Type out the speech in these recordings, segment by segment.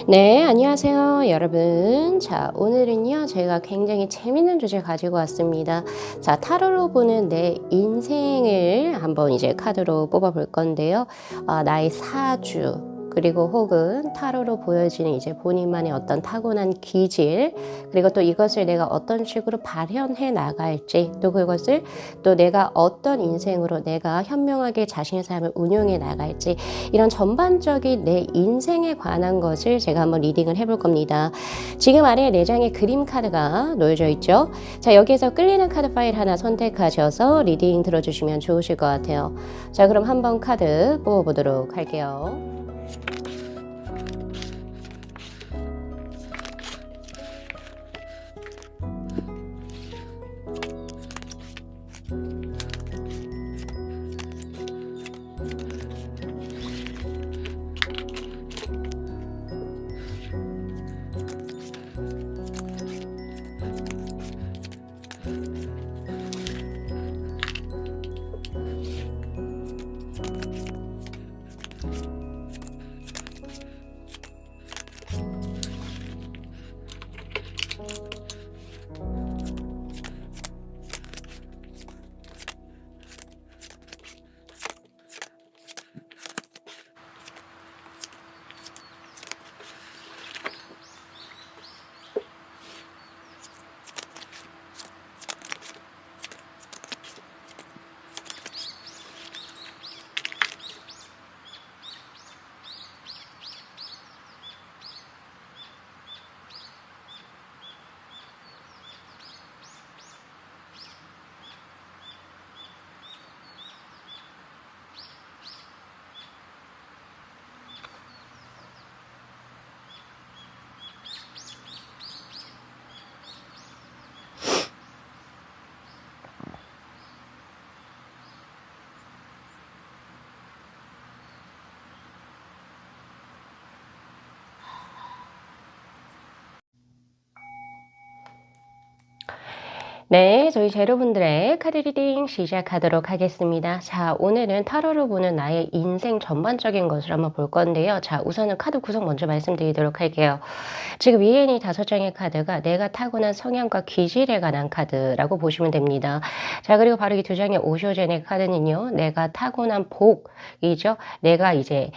네, 안녕하세요, 여러분. 자, 오늘은요, 제가 굉장히 재밌는 주제 가지고 왔습니다. 자, 타로로 보는 내 인생을 한번 이제 카드로 뽑아 볼 건데요. 나의 사주, 그리고 혹은 타로로 보여지는 이제 본인만의 어떤 타고난 기질, 그리고 또 이것을 내가 어떤 식으로 발현해 나갈지, 또 그것을 또 내가 어떤 인생으로 내가 현명하게 자신의 삶을 운용해 나갈지, 이런 전반적인 내 인생에 관한 것을 제가 한번 리딩을 해볼 겁니다. 지금 아래에 4장의 그림 카드가 놓여져 있죠. 자, 여기에서 끌리는 카드 파일 하나 선택하셔서 리딩 들어주시면 좋으실 것 같아요. 자, 그럼 한번 카드 뽑아보도록 할게요. 네, 저희 제로분들의 카드 리딩 시작하도록 하겠습니다. 자, 오늘은 타로로 보는 나의 인생 전반적인 것을 한번 볼 건데요. 자, 우선은 카드 구성 먼저 말씀드리도록 할게요. 지금 위에 있는 5장의 카드가 내가 타고난 성향과 기질에 관한 카드라고 보시면 됩니다. 자, 그리고 바로 이 2장의 오쇼젠의 카드는요, 내가 타고난 복이죠. 내가 이제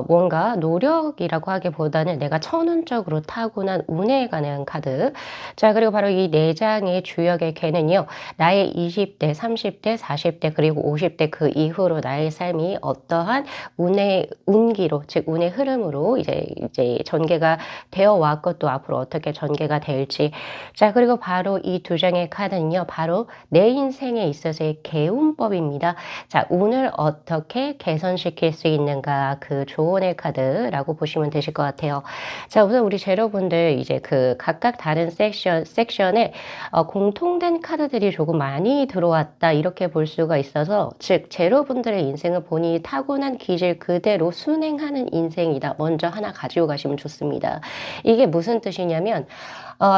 뭔가 노력이라고 하기보다는 내가 천운적으로 타고난 운에 관한 카드. 자, 그리고 바로 이 4장의 주역의 개는요, 나의 20대, 30대, 40대, 그리고 50대 그 이후로 나의 삶이 어떠한 운의 운기로, 즉 운의 흐름으로 이제 전개가 되어 왔고 또 앞으로 어떻게 전개가 될지. 자, 그리고 바로 이 2장의 카드는요, 바로 내 인생에 있어서의 개운법입니다. 자, 운을 어떻게 개선시킬 수 있는가, 그 조언의 카드라고 보시면 되실 것 같아요. 자, 우선 우리 제로분들 이제 그 각각 다른 섹션에 공통된 카드들이 조금 많이 들어왔다, 이렇게 볼 수가 있어서, 즉 제로분들의 인생은 본인이 타고난 기질 그대로 순행하는 인생이다, 먼저 하나 가지고 가시면 좋습니다. 이게 무슨 뜻이냐면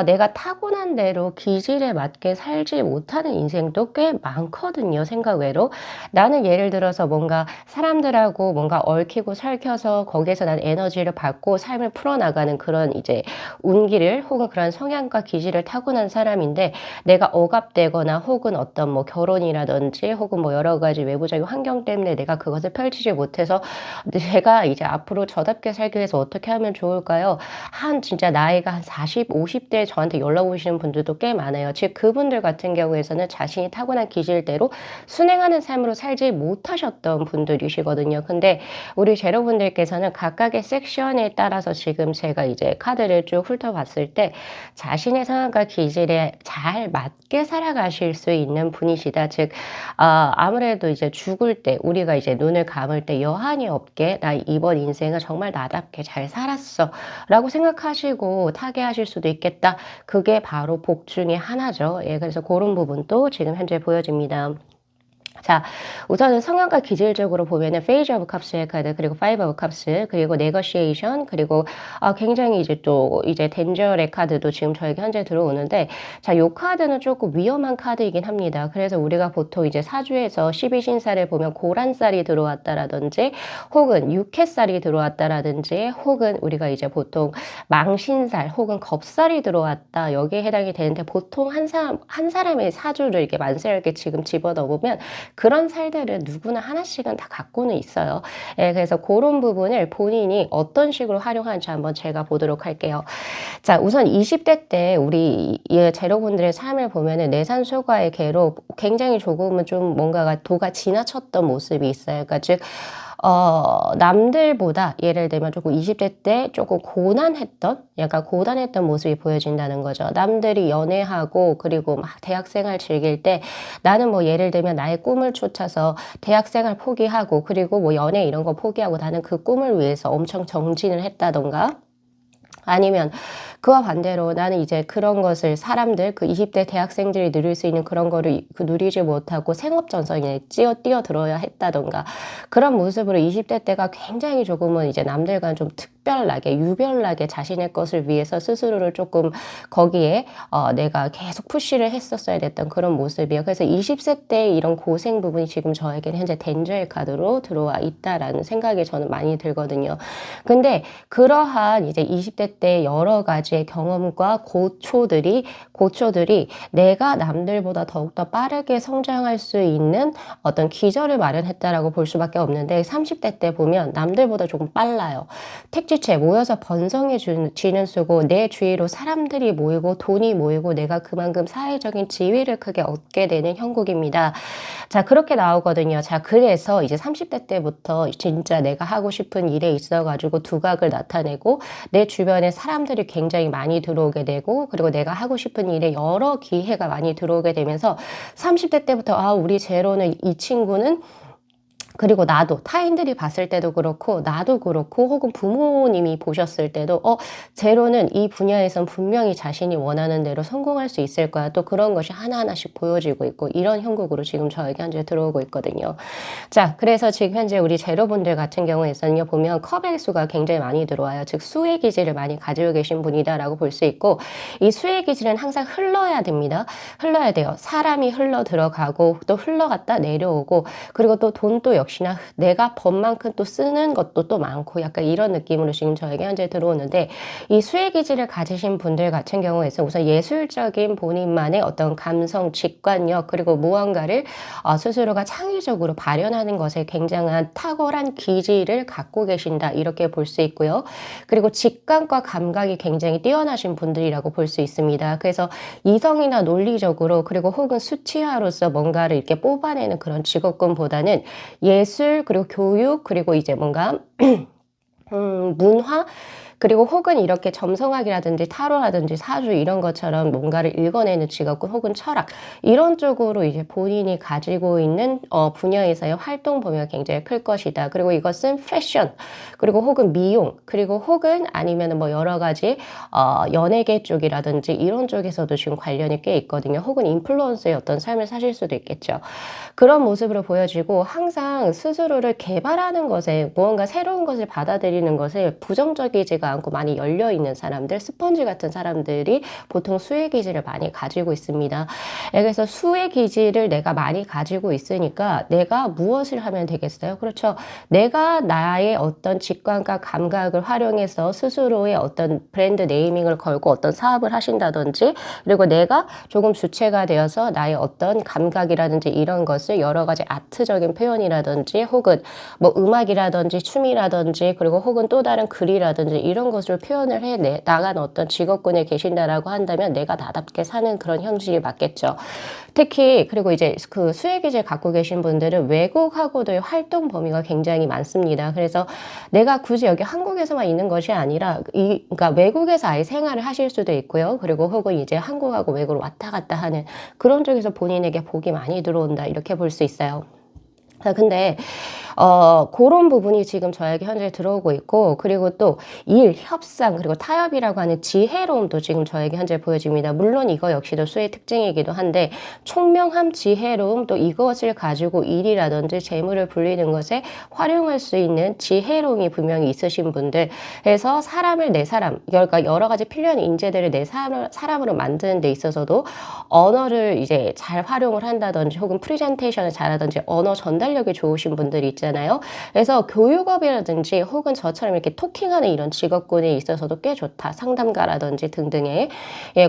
내가 타고난 대로 기질에 맞게 살지 못하는 인생도 꽤 많거든요, 생각 외로. 나는 예를 들어서 뭔가 사람들하고 뭔가 얽히고 설켜서 거기에서 난 에너지를 받고 삶을 풀어나가는 그런 이제 운기를, 혹은 그런 성향과 기질을 타고난 사람인데, 내가 억압되거나 혹은 어떤 뭐 결혼이라든지 혹은 뭐 여러 가지 외부적인 환경 때문에 내가 그것을 펼치지 못해서 제가 이제 앞으로 저답게 살기 위해서 어떻게 하면 좋을까요? 진짜 나이가 한 40, 50대에 저한테 연락 오시는 분들도 꽤 많아요. 즉 그분들 같은 경우에서는 자신이 타고난 기질대로 순행하는 삶으로 살지 못하셨던 분들이시거든요. 근데 우리 제로분들께서는 각각의 섹션에 따라서 지금 제가 이제 카드를 쭉 훑어봤을 때 자신의 상황과 기질에 잘 맞게 살아가실 수 있는 분이시다. 즉 아무래도 이제 죽을 때, 우리가 이제 눈을 감을 때 여한이 없게 나 이번 인생은 정말 나답게 잘 살았어 라고 생각하시고 타개하실 수도 있겠다. 그게 바로 복 중에 하나죠. 예, 그래서 그런 부분도 지금 현재 보여집니다. 자, 우선은 성향과 기질적으로 보면은 페이지 오브 컵스의 카드, 그리고 파이브 오브 컵스, 그리고 네거시에이션, 그리고 굉장히 이제 또 이제 덴저의 카드도 지금 저에게 현재 들어오는데, 자, 요 카드는 조금 위험한 카드이긴 합니다. 그래서 우리가 보통 이제 사주에서 12신살을 보면 고란살이 들어왔다라든지, 혹은 육해살이 들어왔다라든지, 혹은 우리가 이제 보통 망신살 혹은 겁살이 들어왔다, 여기에 해당이 되는데, 보통 한 사람의 사주를 이렇게 만세를 이렇게 지금 집어넣으면 그런 살들은 누구나 하나씩은 다 갖고는 있어요. 예, 그래서 그런 부분을 본인이 어떤 식으로 활용하는지 한번 제가 보도록 할게요. 자, 우선 20대 때 우리 제로분들의 삶을 보면은 내산소가의 개로 굉장히 조금은 좀 뭔가가 도가 지나쳤던 모습이 있어요. 그러니까 즉, 남들보다 예를 들면 조금 20대 때 조금 고난했던, 약간 고단했던 모습이 보여진다는 거죠. 남들이 연애하고 그리고 막 대학생활 즐길 때 나는 뭐 예를 들면 나의 꿈을 쫓아서 대학생활 포기하고 그리고 뭐 연애 이런 거 포기하고 나는 그 꿈을 위해서 엄청 정진을 했다던가, 아니면 그와 반대로 나는 이제 그런 것을 사람들, 그 20대 대학생들이 누릴 수 있는 그런 거를 누리지 못하고 생업전선에 뛰어들어야 했다던가, 그런 모습으로 20대 때가 굉장히 조금은 이제 남들과는 좀 특별하게, 유별나게 자신의 것을 위해서 스스로를 조금 거기에 내가 계속 푸시를 했었어야 됐던 그런 모습이에요. 그래서 20세 때 이런 고생 부분이 지금 저에게는 현재 덴저의 카드로 들어와 있다라는 생각이 저는 많이 들거든요. 근데 그러한 이제 20대 때 여러 가지의 경험과 고초들이 내가 남들보다 더욱더 빠르게 성장할 수 있는 어떤 기절을 마련했다라고 볼 수밖에 없는데, 30대 때 보면 남들보다 조금 빨라요. 택지체 모여서 번성해지는 수고, 내 주위로 사람들이 모이고 돈이 모이고 내가 그만큼 사회적인 지위를 크게 얻게 되는 형국입니다. 자, 그렇게 나오거든요. 자, 그래서 이제 30대 때부터 진짜 내가 하고 싶은 일에 있어가지고 두각을 나타내고 내 주변에 사람들이 굉장히 많이 들어오게 되고, 그리고 내가 하고 싶은 일에 여러 기회가 많이 들어오게 되면서 30대 때부터 우리 제로는, 이 친구는, 그리고 나도 타인들이 봤을 때도 그렇고 나도 그렇고 혹은 부모님이 보셨을 때도 제로는 이 분야에선 분명히 자신이 원하는 대로 성공할 수 있을 거야. 또 그런 것이 하나하나씩 보여지고 있고, 이런 형국으로 지금 저에게 현재 들어오고 있거든요. 자, 그래서 지금 현재 우리 제로분들 같은 경우에서는요, 보면 컵의 수가 굉장히 많이 들어와요. 즉 수의 기질을 많이 가지고 계신 분이다라고 볼 수 있고, 이 수의 기질은 항상 흘러야 됩니다. 흘러야 돼요. 사람이 흘러 들어가고 또 흘러갔다 내려오고, 그리고 또 돈도 역시나 내가 번 만큼 또 쓰는 것도 또 많고, 약간 이런 느낌으로 지금 저에게 현재 들어오는데, 이 수의 기질을 가지신 분들 같은 경우에서 우선 예술적인 본인만의 어떤 감성, 직관력, 그리고 무언가를 스스로가 창의적으로 발현하는 것에 굉장한 탁월한 기질을 갖고 계신다, 이렇게 볼 수 있고요. 그리고 직감과 감각이 굉장히 뛰어나신 분들이라고 볼 수 있습니다. 그래서 이성이나 논리적으로 그리고 혹은 수치화로서 뭔가를 이렇게 뽑아내는 그런 직업군보다는 예술, 그리고 교육, 그리고 이제 뭔가 문화, 그리고 혹은 이렇게 점성학이라든지 타로라든지 사주 이런 것처럼 뭔가를 읽어내는 직업군 혹은 철학, 이런 쪽으로 이제 본인이 가지고 있는 분야에서의 활동 범위가 굉장히 클 것이다. 그리고 이것은 패션, 그리고 혹은 미용, 그리고 혹은 아니면은 뭐 여러 가지 연예계 쪽이라든지 이런 쪽에서도 지금 관련이 꽤 있거든요. 혹은 인플루언서의 어떤 삶을 사실 수도 있겠죠. 그런 모습으로 보여지고, 항상 스스로를 개발하는 것에, 무언가 새로운 것을 받아들이는 것에 부정적이지가 않고 많이 열려있는 사람들, 스펀지 같은 사람들이 보통 수의 기질을 많이 가지고 있습니다. 그래서 수의 기질을 내가 많이 가지고 있으니까 내가 무엇을 하면 되겠어요? 그렇죠. 내가 나의 어떤 직관과 감각을 활용해서 스스로의 어떤 브랜드 네이밍을 걸고 어떤 사업을 하신다든지, 그리고 내가 조금 주체가 되어서 나의 어떤 감각이라든지 이런 것을 여러 가지 아트적인 표현이라든지 혹은 뭐 음악이라든지 춤이라든지 그리고 혹은 또 다른 글이라든지 이런 것을 표현을 해 나간 어떤 직업군에 계신다라고 한다면 내가 나답게 사는 그런 형식이 맞겠죠. 특히 그리고 이제 그 수의 기질 갖고 계신 분들은 외국하고도의 활동 범위가 굉장히 많습니다. 그래서 내가 굳이 여기 한국에서만 있는 것이 아니라 그러니까 외국에서 아예 생활을 하실 수도 있고요. 그리고 혹은 이제 한국하고 외국을 왔다 갔다 하는 그런 쪽에서 본인에게 복이 많이 들어온다, 이렇게 볼 수 있어요. 근데 고런 부분이 지금 저에게 현재 들어오고 있고, 그리고 또 일, 협상, 그리고 타협이라고 하는 지혜로움도 지금 저에게 현재 보여집니다. 물론 이거 역시도 수의 특징이기도 한데, 총명함, 지혜로움, 또 이것을 가지고 일이라든지 재물을 불리는 것에 활용할 수 있는 지혜로움이 분명히 있으신 분들, 그래서 사람을 내 사람, 그러니까 여러 가지 필요한 인재들을 내 사람으로 만드는 데 있어서도 언어를 이제 잘 활용을 한다든지 혹은 프레젠테이션을 잘하든지 언어 전달력이 좋으신 분들이 있잖아요. 그래서 교육업이라든지 혹은 저처럼 이렇게 토킹하는 이런 직업군에 있어서도 꽤 좋다. 상담가라든지 등등의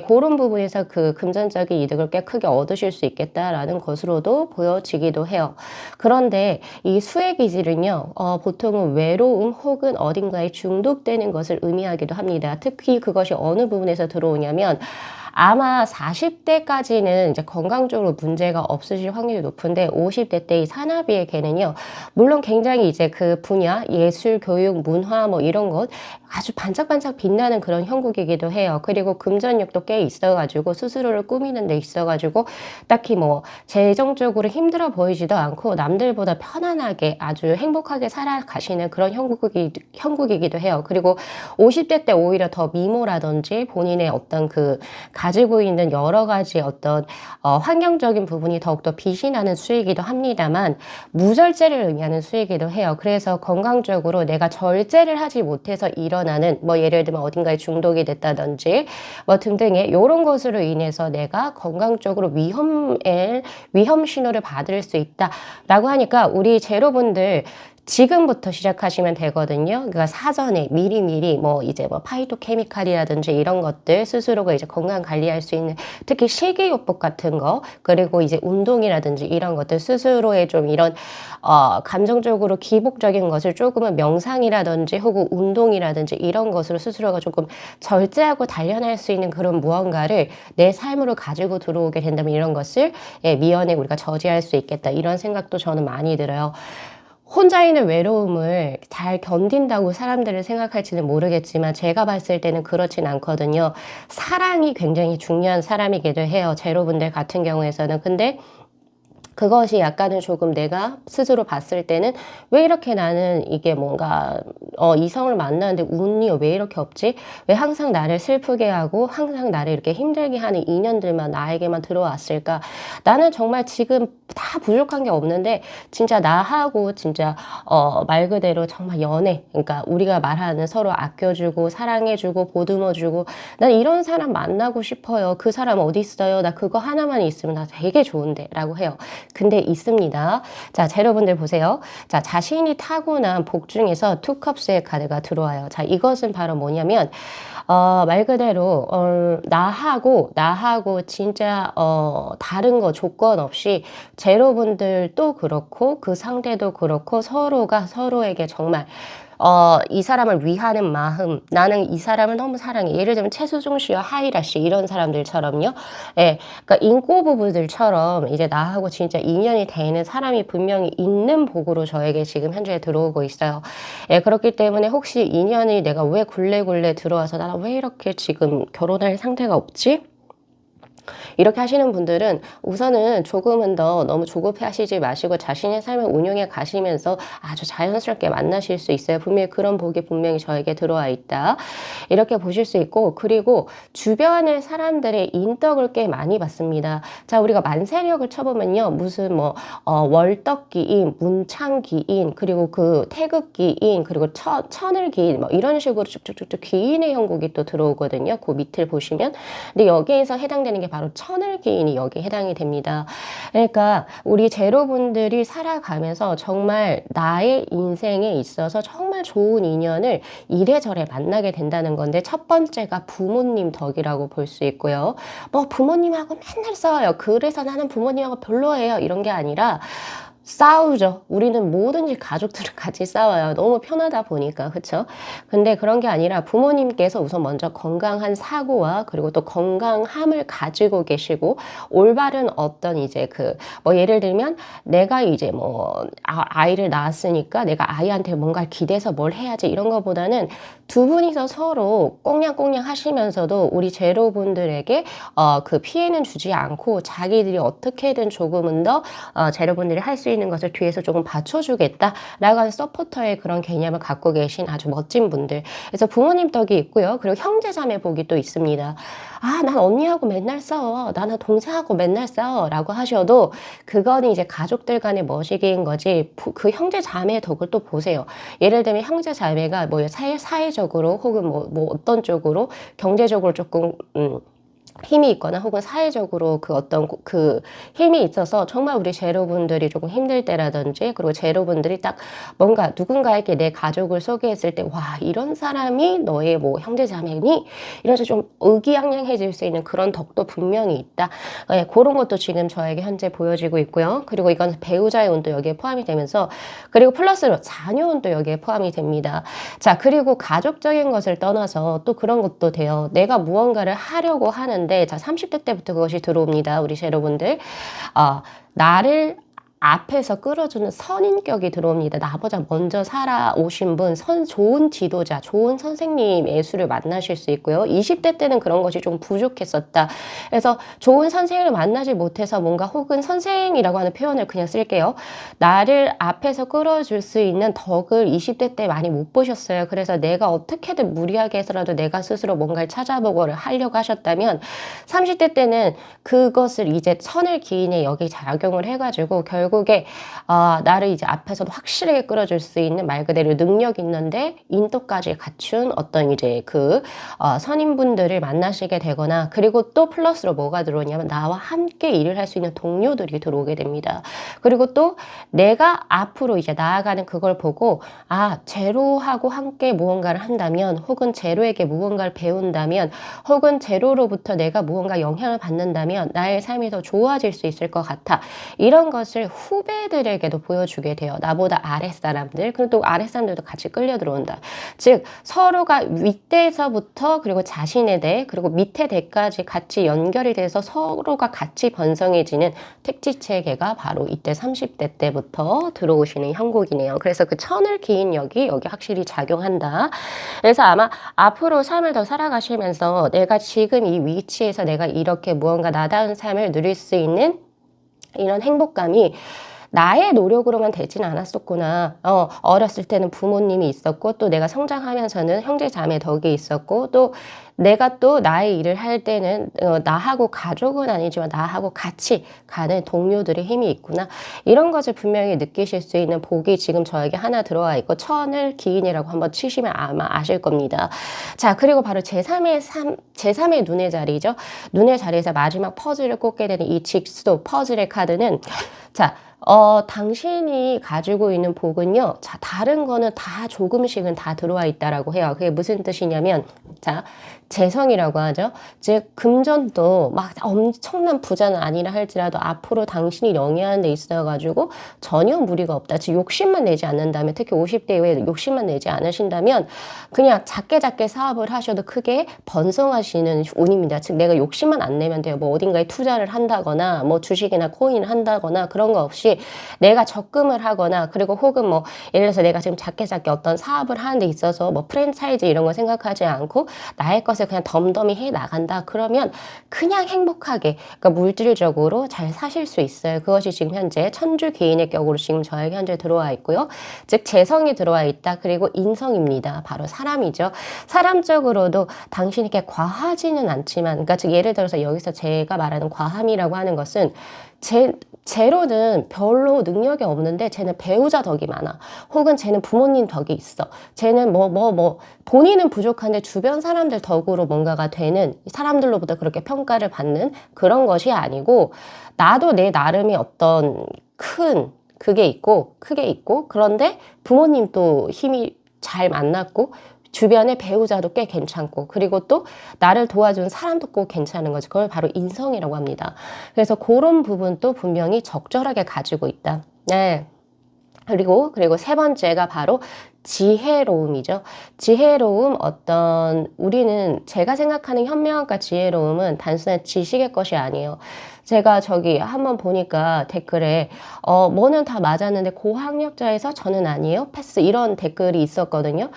그런 부분에서 그 금전적인 이득을 꽤 크게 얻으실 수 있겠다라는 것으로도 보여지기도 해요. 그런데 이 수의 기질은요, 보통은 외로움 혹은 어딘가에 중독되는 것을 의미하기도 합니다. 특히 그것이 어느 부분에서 들어오냐면 아마 40대까지는 이제 건강적으로 문제가 없으실 확률이 높은데 50대 때 이 사나비의 개는요, 물론 굉장히 이제 그 분야, 예술, 교육, 문화 뭐 이런 것 아주 반짝반짝 빛나는 그런 형국이기도 해요. 그리고 금전력도 꽤 있어가지고 스스로를 꾸미는 데 있어가지고 딱히 뭐 재정적으로 힘들어 보이지도 않고 남들보다 편안하게 아주 행복하게 살아가시는 그런 형국이기도 해요. 그리고 50대 때 오히려 더 미모라든지 본인의 어떤 그 가지고 있는 여러 가지 어떤 환경적인 부분이 더욱더 빛이 나는 수이기도 합니다만 무절제를 의미하는 수이기도 해요. 그래서 건강적으로 내가 절제를 하지 못해서 일어나는 뭐 예를 들면 어딘가에 중독이 됐다든지 뭐 등등의 이런 것으로 인해서 내가 건강적으로 위험 신호를 받을 수 있다라고 하니까 우리 제로분들 지금부터 시작하시면 되거든요. 그러니까 사전에 미리미리 뭐 이제 뭐 파이토케미칼이라든지 이런 것들 스스로가 이제 건강 관리할 수 있는 특히 식이요법 같은 거 그리고 이제 운동이라든지 이런 것들 스스로의 좀 이런 감정적으로 기복적인 것을 조금은 명상이라든지 혹은 운동이라든지 이런 것으로 스스로가 조금 절제하고 단련할 수 있는 그런 무언가를 내 삶으로 가지고 들어오게 된다면 이런 것을 미연에 우리가 저지할 수 있겠다 이런 생각도 저는 많이 들어요. 혼자 있는 외로움을 잘 견딘다고 사람들을 생각할지는 모르겠지만 제가 봤을 때는 그렇진 않거든요. 사랑이 굉장히 중요한 사람이기도 해요. 제로분들 같은 경우에서는. 근데 그것이 약간은 조금 내가 스스로 봤을 때는 왜 이렇게 나는 이게 뭔가 이성을 만나는데 운이 왜 이렇게 없지? 왜 항상 나를 슬프게 하고 항상 나를 이렇게 힘들게 하는 인연들만 나에게만 들어왔을까? 나는 정말 지금 다 부족한 게 없는데 진짜 나하고 진짜 말 그대로 정말 연애 그러니까 우리가 말하는 서로 아껴주고 사랑해주고 보듬어주고 난 이런 사람 만나고 싶어요. 그 사람 어디 있어요? 나 그거 하나만 있으면 나 되게 좋은데 라고 해요. 근데 있습니다. 자, 여러분들 보세요. 자, 자신이 타고난 복 중에서 투컵스의 카드가 들어와요. 자, 이것은 바로 뭐냐면 말 그대로 나하고 진짜 다른 거 조건 없이 제로분들도 그렇고 그 상대도 그렇고 서로가 서로에게 정말 이 사람을 위하는 마음, 나는 이 사람을 너무 사랑해. 예를 들면 최수종 씨와 하이라 씨 이런 사람들처럼요. 예, 그러니까 인꼬 부부들처럼 이제 나하고 진짜 인연이 되는 사람이 분명히 있는 복으로 저에게 지금 현재 들어오고 있어요. 예, 그렇기 때문에 혹시 인연이 내가 왜 굴레굴레 들어와서 나는 왜 이렇게 지금 결혼할 상태가 없지? 이렇게 하시는 분들은 우선은 조금은 더 너무 조급해 하시지 마시고 자신의 삶을 운용해 가시면서 아주 자연스럽게 만나실 수 있어요. 분명히 그런 복이 분명히 저에게 들어와 있다. 이렇게 보실 수 있고 그리고 주변의 사람들의 인덕을 꽤 많이 받습니다. 자, 우리가 만세력을 쳐보면요. 무슨 뭐 월덕기인, 문창기인, 그리고 그 태극기인, 그리고 천을기인 뭐 이런 식으로 쭉쭉쭉쭉 기인의 형국이 또 들어오거든요. 그 밑을 보시면. 근데 여기에서 해당되는 게 바로 천을기인이 여기에 해당이 됩니다. 그러니까 우리 제로분들이 살아가면서 정말 나의 인생에 있어서 정말 좋은 인연을 이래저래 만나게 된다는 건데 첫 번째가 부모님 덕이라고 볼 수 있고요. 뭐 부모님하고 맨날 싸워요. 그래서 나는 부모님하고 별로예요. 이런 게 아니라 싸우죠. 우리는 뭐든지 가족들은 같이 싸워요. 너무 편하다 보니까, 그쵸? 근데 그런 게 아니라 부모님께서 우선 먼저 건강한 사고와 그리고 또 건강함을 가지고 계시고 올바른 어떤 이제 뭐 예를 들면 내가 이제 뭐 아이를 낳았으니까 내가 아이한테 뭔가를 기대서 뭘 해야지 이런 거보다는 두 분이서 서로 꽁냥꽁냥 하시면서도 우리 제로분들에게 그 피해는 주지 않고 자기들이 어떻게든 조금은 더 제로분들이 할 수 있는 것을 뒤에서 조금 받쳐주겠다라고 하는 서포터의 그런 개념을 갖고 계신 아주 멋진 분들. 그래서 부모님 덕이 있고요. 그리고 형제 자매 복이 또 있습니다. 아, 난 언니하고 맨날 싸워. 나는 동생하고 맨날 싸워. 라고 하셔도 그거는 이제 가족들 간의 머시기인 거지 그 형제 자매의 덕을 또 보세요. 예를 들면 형제 자매가 뭐 사회적으로 혹은 뭐 어떤 쪽으로 경제적으로 조금 힘이 있거나 혹은 사회적으로 그 어떤 그 힘이 있어서 정말 우리 제로분들이 조금 힘들 때라든지 그리고 제로분들이 딱 뭔가 누군가에게 내 가족을 소개했을 때 와, 이런 사람이 너의 뭐 형제자매니? 이래서 좀 의기양양해질 수 있는 그런 덕도 분명히 있다. 네, 그런 것도 지금 저에게 현재 보여지고 있고요. 그리고 이건 배우자의 운도 여기에 포함이 되면서 그리고 플러스로 자녀 운도 여기에 포함이 됩니다. 자, 그리고 가족적인 것을 떠나서 또 그런 것도 돼요. 내가 무언가를 하려고 하는데 자, 30대 때부터 그것이 들어옵니다. 우리 여러분들. 나를 앞에서 끌어주는 선인격이 들어옵니다. 나보다 먼저 살아오신 분, 좋은 지도자, 좋은 선생님, 예수를 만나실 수 있고요. 20대 때는 그런 것이 좀 부족했었다. 그래서 좋은 선생님을 만나지 못해서 뭔가 혹은 선생이라고 하는 표현을 그냥 쓸게요. 나를 앞에서 끌어줄 수 있는 덕을 20대 때 많이 못 보셨어요. 그래서 내가 어떻게든 무리하게 해서라도 내가 스스로 뭔가를 찾아보고 하려고 하셨다면 30대 때는 그것을 이제 천을 기인에 여기 작용을 해가지고 결국에 나를 이제 앞에서도 확실하게 끌어줄 수 있는 말 그대로 능력 있는데 인도까지 갖춘 어떤 이제 그 선임분들을 만나시게 되거나 그리고 또 플러스로 뭐가 들어오냐면 나와 함께 일을 할 수 있는 동료들이 들어오게 됩니다. 그리고 또 내가 앞으로 이제 나아가는 그걸 보고 제로하고 함께 무언가를 한다면 혹은 제로에게 무언가를 배운다면 혹은 제로로부터 내가 무언가 영향을 받는다면 나의 삶이 더 좋아질 수 있을 것 같아. 이런 것을 후배들에게도 보여주게 돼요. 나보다 아랫사람들, 그리고 또 아랫사람들도 같이 끌려 들어온다. 즉 서로가 윗대에서부터 그리고 자신의 대 그리고 밑에 대까지 같이 연결이 돼서 서로가 같이 번성해지는 택지체계가 바로 이때 30대 때부터 들어오시는 형국이네요. 그래서 그 천을 기인 여기 확실히 작용한다. 그래서 아마 앞으로 삶을 더 살아가시면서 내가 지금 이 위치에서 내가 이렇게 무언가 나다운 삶을 누릴 수 있는 이런 행복감이 나의 노력으로만 되지는 않았었구나. 어렸을 때는 부모님이 있었고 또 내가 성장하면서는 형제 자매 덕이 있었고 또 내가 또 나의 일을 할 때는 나하고 가족은 아니지만 나하고 같이 가는 동료들의 힘이 있구나. 이런 것을 분명히 느끼실 수 있는 복이 지금 저에게 하나 들어와 있고 천을 기인이라고 한번 치시면 아마 아실 겁니다. 자, 그리고 바로 제3의 눈의 자리죠. 눈의 자리에서 마지막 퍼즐을 꽂게 되는 이 직수 퍼즐의 카드는 자, 당신이 가지고 있는 복은요, 자, 다른 거는 다 조금씩은 다 들어와 있다라고 해요. 그게 무슨 뜻이냐면, 자, 재성이라고 하죠. 즉, 금전도 막 엄청난 부자는 아니라 할지라도 앞으로 당신이 영위하는 데 있어가지고 전혀 무리가 없다. 즉, 욕심만 내지 않는다면, 특히 50대 이후에 욕심만 내지 않으신다면, 그냥 작게 사업을 하셔도 크게 번성하시는 운입니다. 즉, 내가 욕심만 안 내면 돼요. 뭐 어딘가에 투자를 한다거나, 뭐 주식이나 코인을 한다거나, 그런 거 없이 내가 적금을 하거나, 그리고 혹은 뭐, 예를 들어서 내가 지금 작게 어떤 사업을 하는 데 있어서 뭐 프랜차이즈 이런 거 생각하지 않고, 나의 것을 그냥 덤덤히 해 나간다. 그러면 그냥 행복하게, 그러니까 물질적으로 잘 사실 수 있어요. 그것이 지금 현재 천주 개인의 격으로 지금 저에게 현재 들어와 있고요. 즉 재성이 들어와 있다. 그리고 인성입니다. 바로 사람이죠. 사람적으로도 당신에게 과하지는 않지만, 그러니까 즉 예를 들어서 여기서 제가 말하는 과함이라고 하는 것은 제로는 별로 능력이 없는데 쟤는 배우자 덕이 많아. 혹은 쟤는 부모님 덕이 있어. 쟤는 본인은 부족한데 주변 사람들 덕으로 뭔가가 되는, 사람들로부터 그렇게 평가를 받는 그런 것이 아니고, 나도 내 나름의 어떤 크게 있고 그런데 부모님도 힘이 잘 만났고 주변의 배우자도 꽤 괜찮고 그리고 또 나를 도와준 사람도 꼭 괜찮은 거지. 그걸 바로 인성이라고 합니다. 그래서 그런 부분도 분명히 적절하게 가지고 있다. 네. 그리고 세 번째가 바로 지혜로움이죠. 지혜로움, 우리는 제가 생각하는 현명함과 지혜로움은 단순한 지식의 것이 아니에요. 제가 저기 한번 보니까 댓글에 뭐는 다 맞았는데 고학력자에서 저는 아니에요? 패스 이런 댓글이 있었거든요.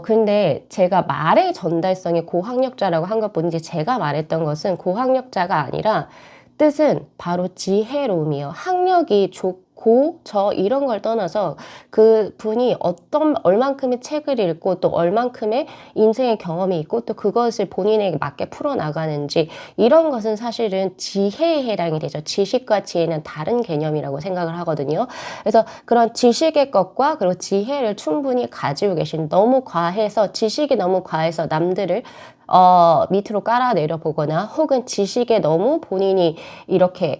근데 제가 말의 전달성이 고학력자라고 한 것뿐이지 제가 말했던 것은 고학력자가 아니라 뜻은 바로 지혜로움이에요. 학력이 저 이런 걸 떠나서 그분이 얼만큼의 책을 읽고 또 얼만큼의 인생의 경험이 있고 또 그것을 본인에게 맞게 풀어나가는지 이런 것은 사실은 지혜에 해당이 되죠. 지식과 지혜는 다른 개념이라고 생각을 하거든요. 그래서 그런 지식의 것과 그리고 지혜를 충분히 가지고 계신 지식이 너무 과해서 남들을 밑으로 깔아내려 보거나 혹은 지식에 너무 본인이 이렇게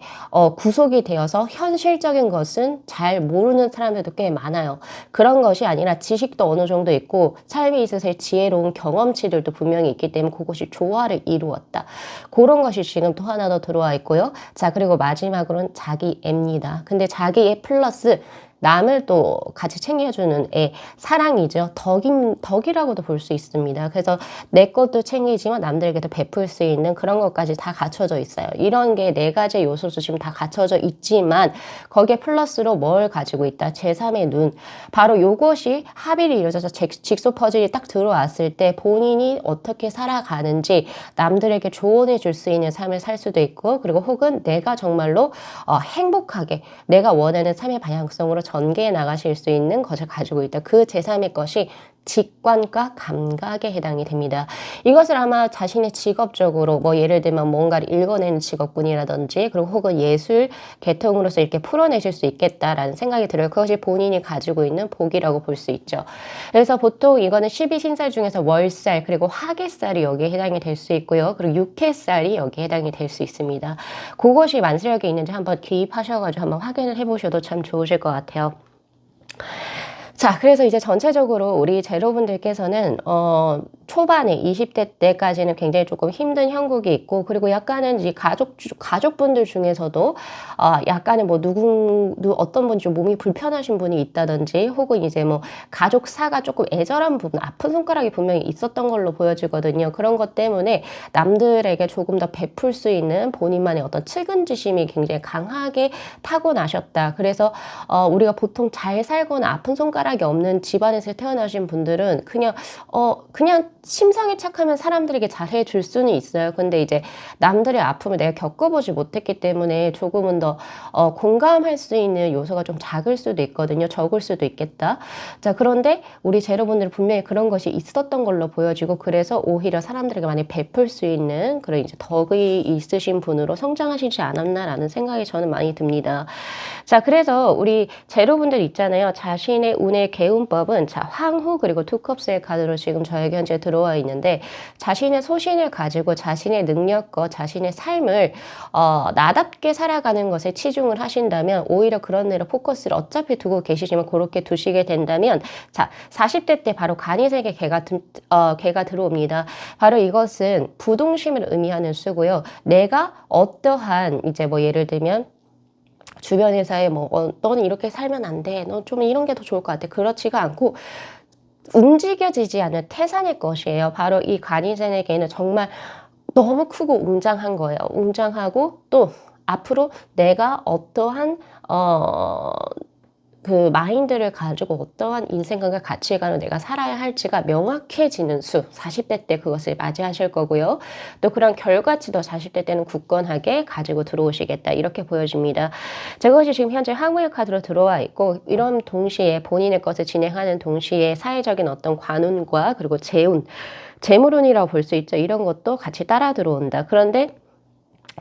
구속이 되어서 현실적인 것은 잘 모르는 사람들도 꽤 많아요. 그런 것이 아니라 지식도 어느 정도 있고 삶에 있어서의 지혜로운 경험치들도 분명히 있기 때문에 그것이 조화를 이루었다. 그런 것이 지금 또 하나 더 들어와 있고요. 자, 그리고 마지막으로는 자기애입니다. 근데 자기애 플러스 남을 또 같이 챙겨주는 애, 사랑이죠. 덕이라고도 볼 수 있습니다. 그래서 내 것도 챙기지만 남들에게도 베풀 수 있는 그런 것까지 다 갖춰져 있어요. 이런 게 네 가지 요소도 지금 다 갖춰져 있지만 거기에 플러스로 뭘 가지고 있다? 제3의 눈. 바로 요것이 합의를 이루어져서 직소 퍼즐이 딱 들어왔을 때 본인이 어떻게 살아가는지 남들에게 조언해 줄 수 있는 삶을 살 수도 있고 그리고 혹은 내가 정말로 행복하게 내가 원하는 삶의 방향성으로 전개해 나가실 수 있는 것을 가지고 있다. 그 제3의 것이 직관과 감각에 해당이 됩니다. 이것을 아마 자신의 직업적으로 뭐 예를 들면 뭔가를 읽어내는 직업군이라든지 그리고 혹은 예술 계통으로서 이렇게 풀어내실 수 있겠다라는 생각이 들어요. 그것이 본인이 가지고 있는 복이라고 볼 수 있죠. 그래서 보통 이거는 12신살 중에서 월살 그리고 화개살이 여기에 해당이 될 수 있고요. 그리고 육해살이 여기에 해당이 될 수 있습니다. 그것이 만세력에 있는지 한번 기입하셔가지고 한번 확인을 해보셔도 참 좋으실 것 같아요. 자, 그래서 이제 전체적으로 우리 제로분들께서는 초반에 20대 때까지는 굉장히 조금 힘든 형국이 있고 그리고 약간은 이 가족분들 중에서도 약간은 뭐 어떤 분이 좀 몸이 불편하신 분이 있다든지 혹은 이제 뭐 가족사가 조금 애절한 부분, 아픈 손가락이 분명히 있었던 걸로 보여지거든요. 그런 것 때문에 남들에게 조금 더 베풀 수 있는 본인만의 어떤 측은지심이 굉장히 강하게 타고나셨다. 그래서 우리가 보통 잘 살거나 아픈 손가락이 없는 집안에서 태어나신 분들은 그냥 심성이 착하면 사람들에게 잘해줄 수는 있어요. 근데 이제 남들의 아픔을 내가 겪어보지 못했기 때문에 조금은 더 공감할 수 있는 요소가 좀 작을 수도 있거든요. 적을 수도 있겠다. 자, 그런데 우리 제로분들은 분명히 그런 것이 있었던 걸로 보여지고 그래서 오히려 사람들에게 많이 베풀 수 있는 그런 이제 덕이 있으신 분으로 성장하시지 않았나라는 생각이 저는 많이 듭니다. 자, 그래서 우리 제로분들 있잖아요. 자신의 운의 개운법은 자, 황후 그리고 투컵스의 카드로 지금 저에게 현재 들어와 있는데 자신의 소신을 가지고 자신의 능력과 자신의 삶을 나답게 살아가는 것에 치중을 하신다면 오히려 그런 데로 포커스를 어차피 두고 계시지만 그렇게 두시게 된다면 자, 40대 때 바로 간이색의 개가 들어옵니다. 바로 이것은 부동심을 의미하는 수고요. 내가 어떠한 이제 뭐 예를 들면 주변 회사에 뭐 너는 이렇게 살면 안 돼. 너 좀 이런 게 더 좋을 것 같아. 그렇지가 않고 움직여지지 않는 태산의 것이에요. 바로 이 간이생에게는 정말 너무 크고 웅장한 거예요. 웅장하고 또 앞으로 내가 어떠한 그 마인드를 가지고 어떠한 인생관과 가치관을 내가 살아야 할지가 명확해지는 수 40대 때 그것을 맞이하실 거고요. 또 그런 결과치도 40대 때는 굳건하게 가지고 들어오시겠다 이렇게 보여집니다. 자, 그것이 지금 현재 항우의 카드로 들어와 있고 이런 동시에 본인의 것을 진행하는 동시에 사회적인 어떤 관운과 그리고 재물운이라고 볼 수 있죠. 이런 것도 같이 따라 들어온다. 그런데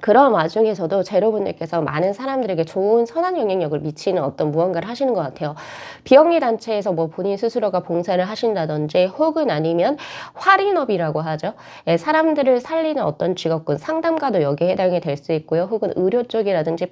그런 와중에서도 제로분들께서 많은 사람들에게 좋은 선한 영향력을 미치는 어떤 무언가를 하시는 것 같아요. 비영리 단체에서 뭐 본인 스스로가 봉사를 하신다든지 혹은 아니면 활인업이라고 하죠. 예, 사람들을 살리는 어떤 직업군, 상담가도 여기에 해당이 될 수 있고요. 혹은 의료 쪽이라든지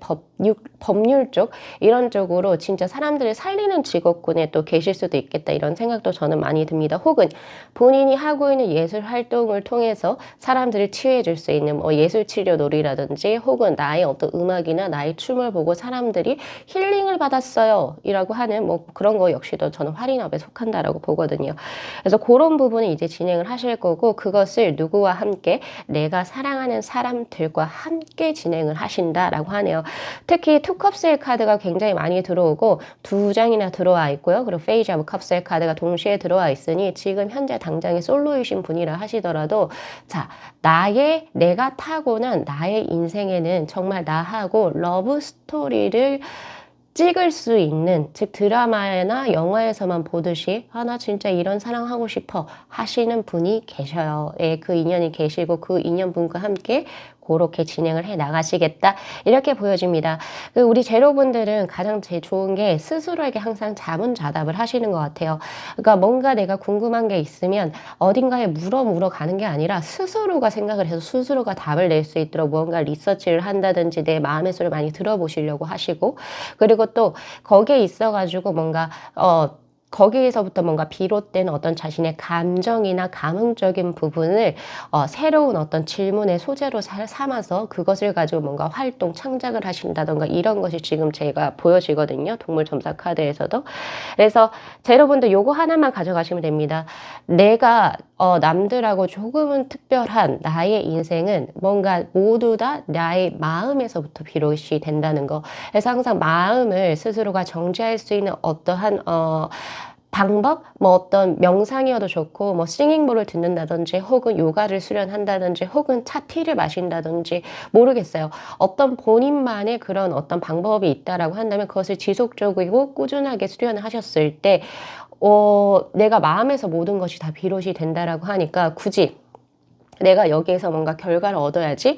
법률 쪽 이런 쪽으로 진짜 사람들을 살리는 직업군에 또 계실 수도 있겠다 이런 생각도 저는 많이 듭니다. 혹은 본인이 하고 있는 예술 활동을 통해서 사람들을 치유해 줄 수 있는 뭐 예술 치료 놀이라든지 혹은 나의 어떤 음악이나 나의 춤을 보고 사람들이 힐링을 받았어요 이라고 하는 뭐 그런 거 역시도 저는 활인업에 속한다라고 보거든요. 그래서 그런 부분을 이제 진행을 하실 거고 그것을 누구와 함께 내가 사랑하는 사람들과 함께 진행을 하신다라고 하네요. 특히 투컵스의 카드가 굉장히 많이 들어오고 2장이나 들어와 있고요. 그리고 페이지 오브 컵스의 카드가 동시에 들어와 있으니 지금 현재 당장에 솔로이신 분이라 하시더라도 자, 내가 타고난 나의 인생에는 정말 나하고 러브 스토리를 찍을 수 있는, 즉 드라마나 영화에서만 보듯이 '아 나 진짜 이런 사랑하고 싶어.' 하시는 분이 계셔요. 예, 그 인연이 계시고 그 인연분과 함께 고렇게 진행을 해 나가시겠다, 이렇게 보여집니다. 그 우리 제로분들은 가장 좋은 게 스스로에게 항상 자문자답을 하시는 것 같아요. 그러니까 뭔가 내가 궁금한 게 있으면 어딘가에 물어 가는 게 아니라 스스로가 생각을 해서 스스로가 답을 낼 수 있도록 무언가 리서치를 한다든지 내 마음의 소리를 많이 들어보시려고 하시고, 그리고 또 거기에 있어 가지고 뭔가 거기에서부터 뭔가 비롯된 어떤 자신의 감정이나 감흥적인 부분을 새로운 어떤 질문의 소재로 삼아서 그것을 가지고 뭔가 활동, 창작을 하신다든가, 이런 것이 지금 제가 보여지거든요, 동물 점사 카드에서도. 그래서 여러분들 요거 하나만 가져가시면 됩니다. 내가 남들하고 조금은 특별한 나의 인생은 뭔가 모두 다 나의 마음에서부터 비롯이 된다는 거. 그래서 항상 마음을 스스로가 정지할 수 있는 어떠한 방법? 뭐 어떤 명상이어도 좋고, 뭐 싱잉볼을 듣는다든지, 혹은 요가를 수련한다든지, 혹은 차티를 마신다든지, 모르겠어요. 어떤 본인만의 그런 어떤 방법이 있다라고 한다면 그것을 지속적이고 꾸준하게 수련을 하셨을 때 내가 마음에서 모든 것이 다 비롯이 된다라고 하니까, 굳이 내가 여기에서 뭔가 결과를 얻어야지,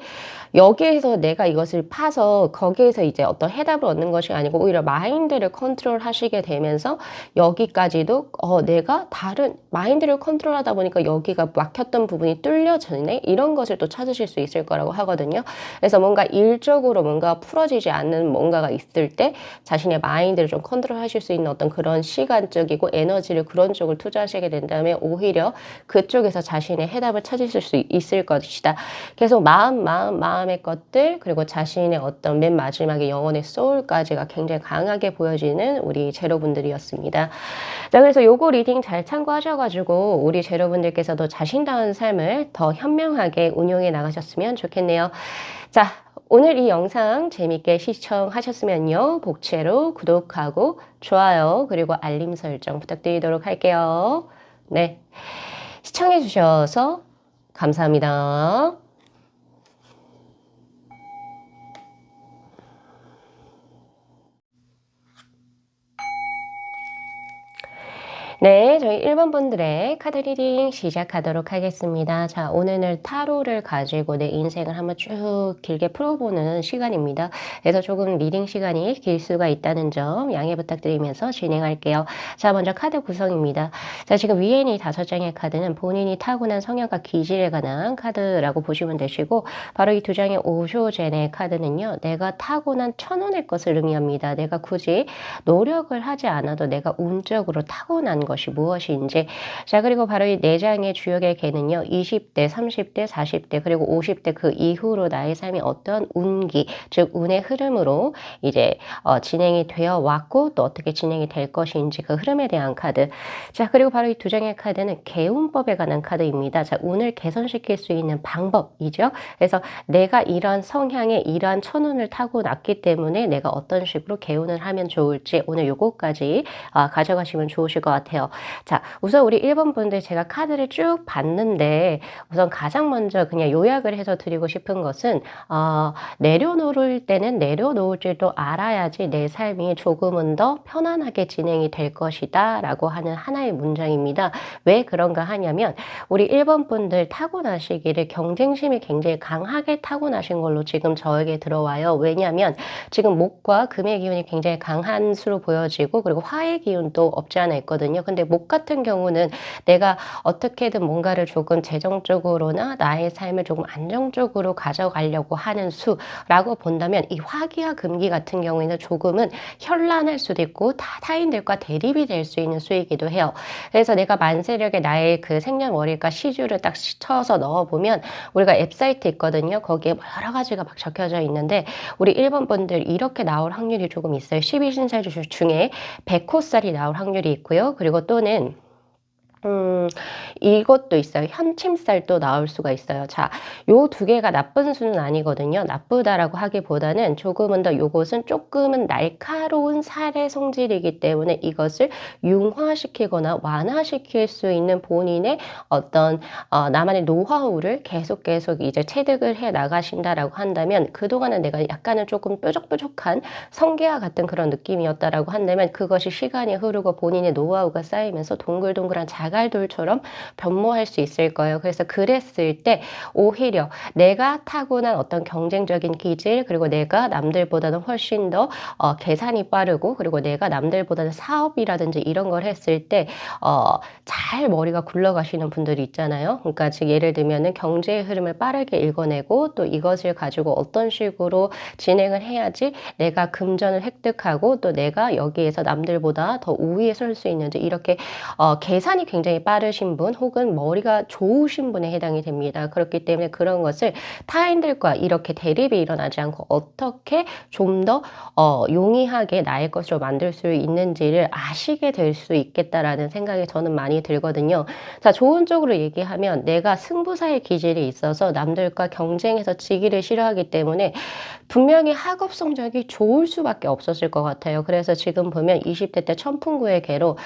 여기에서 내가 이것을 파서 거기에서 이제 어떤 해답을 얻는 것이 아니고 오히려 마인드를 컨트롤 하시게 되면서 여기까지도 내가 다른 마인드를 컨트롤하다 보니까 여기가 막혔던 부분이 뚫려지네, 이런 것을 또 찾으실 수 있을 거라고 하거든요. 그래서 뭔가 일적으로 뭔가 풀어지지 않는 뭔가가 있을 때 자신의 마인드를 좀 컨트롤 하실 수 있는 어떤 그런 시간적이고 에너지를 그런 쪽을 투자하시게 된다면 오히려 그쪽에서 자신의 해답을 찾으실 수 있을 것이다. 계속 마음의 것들, 그리고 자신의 어떤 맨 마지막에 영혼의 소울까지가 굉장히 강하게 보여지는 우리 제로분들이었습니다. 자, 그래서 요거 리딩 잘 참고하셔가지고 우리 제로분들께서도 자신다운 삶을 더 현명하게 운용해 나가셨으면 좋겠네요. 자, 오늘 이 영상 재밌게 시청하셨으면요, 복채로 구독하고 좋아요, 그리고 알림 설정 부탁드리도록 할게요. 네, 시청해 주셔서 감사합니다. 네, 저희 1번 분들의 카드 리딩 시작하도록 하겠습니다. 자, 오늘은 타로를 가지고 내 인생을 한번 쭉 길게 풀어보는 시간입니다. 그래서 조금 리딩 시간이 길 수가 있다는 점 양해 부탁드리면서 진행할게요. 자, 먼저 카드 구성입니다. 자, 지금 위에 있는 이 5장의 카드는 본인이 타고난 성향과 기질에 관한 카드라고 보시면 되시고, 바로 이 2장의 오쇼젠의 카드는요, 내가 타고난 천운의 것을 의미합니다. 내가 굳이 노력을 하지 않아도 내가 운적으로 타고난 것이 무엇인지. 자, 그리고 바로 이 4장의 주역의 개는요, 20대, 30대, 40대, 그리고 50대 그 이후로 나의 삶이 어떤 운기, 즉 운의 흐름으로 이제 진행이 되어 왔고 또 어떻게 진행이 될 것인지 그 흐름에 대한 카드. 자, 그리고 바로 이 2장의 카드는 개운법에 관한 카드입니다. 자, 운을 개선시킬 수 있는 방법이죠. 그래서 내가 이런 성향에 이러한 천운을 타고났기 때문에 내가 어떤 식으로 개운을 하면 좋을지 오늘 요거까지 가져가시면 좋으실 것 같아요. 자, 우선 우리 1번 분들 제가 카드를 쭉 봤는데 우선 가장 먼저 그냥 요약을 해서 드리고 싶은 것은 내려놓을 때는 내려놓을 줄도 알아야지 내 삶이 조금은 더 편안하게 진행이 될 것이다 라고 하는 하나의 문장입니다. 왜 그런가 하냐면 우리 1번 분들 타고나시기를 경쟁심이 굉장히 강하게 타고나신 걸로 지금 저에게 들어와요. 왜냐하면 지금 목과 금의 기운이 굉장히 강한 수로 보여지고, 그리고 화의 기운도 없지 않아 있거든요. 근데 목 같은 경우는 내가 어떻게든 뭔가를 조금 재정적으로나 나의 삶을 조금 안정적으로 가져가려고 하는 수라고 본다면, 이 화기와 금기 같은 경우에는 조금은 현란할 수도 있고 타인들과 대립이 될 수 있는 수이기도 해요. 그래서 내가 만세력에 나의 그 생년월일과 시주를 딱 쳐서 넣어보면 우리가 앱사이트 있거든요. 거기에 여러 가지가 막 적혀져 있는데 우리 1번 분들 이렇게 나올 확률이 조금 있어요. 12신살 중에 백호살이 나올 확률이 있고요. 그리고 또는 음 이것도 있어요. 현침살도 나올 수가 있어요. 자, 요 두 개가 나쁜 수는 아니거든요. 나쁘다라고 하기보다는 조금은 더 요것은 쪼끔은 날카로운 살의 성질이기 때문에 이것을 융화시키거나 완화시킬 수 있는 본인의 어떤 나만의 노하우를 계속 이제 체득을 해 나가신다라고 한다면, 그동안은 내가 약간은 쪼끔 뾰족뾰족한 성게와 같은 그런 느낌이었다라고 한다면, 그것이 시간이 흐르고 본인의 노하우가 쌓이면서 동글동글한 자갈돌처럼 변모할 수 있을 거예요. 그래서 그랬을 때 오히려 내가 타고난 어떤 경쟁적인 기질, 그리고 내가 남들보다는 훨씬 더 계산이 빠르고, 그리고 내가 남들보다는 사업이라든지 이런 걸 했을 때 잘 머리가 굴러가시는 분들이 있잖아요. 그러니까 즉 예를 들면은 경제의 흐름을 빠르게 읽어내고, 또 이것을 가지고 어떤 식으로 진행을 해야지 내가 금전을 획득하고 또 내가 여기에서 남들보다 더 우위에 설 수 있는지, 이렇게 계산이 굉장히 빠르신 분, 혹은 머리가 좋으신 분에 해당이 됩니다. 그렇기 때문에 그런 것을 타인들과 이렇게 대립이 일어나지 않고 어떻게 좀 더 용이하게 나의 것으로 만들 수 있는지를 아시게 될 수 있겠다라는 생각이 저는 많이 들거든요. 자, 좋은 쪽으로 얘기하면 내가 승부사의 기질이 있어서 남들과 경쟁해서 지기를 싫어하기 때문에 분명히 학업 성적이 좋을 수밖에 없었을 것 같아요. 그래서 지금 보면 20대 때 천풍구의 개로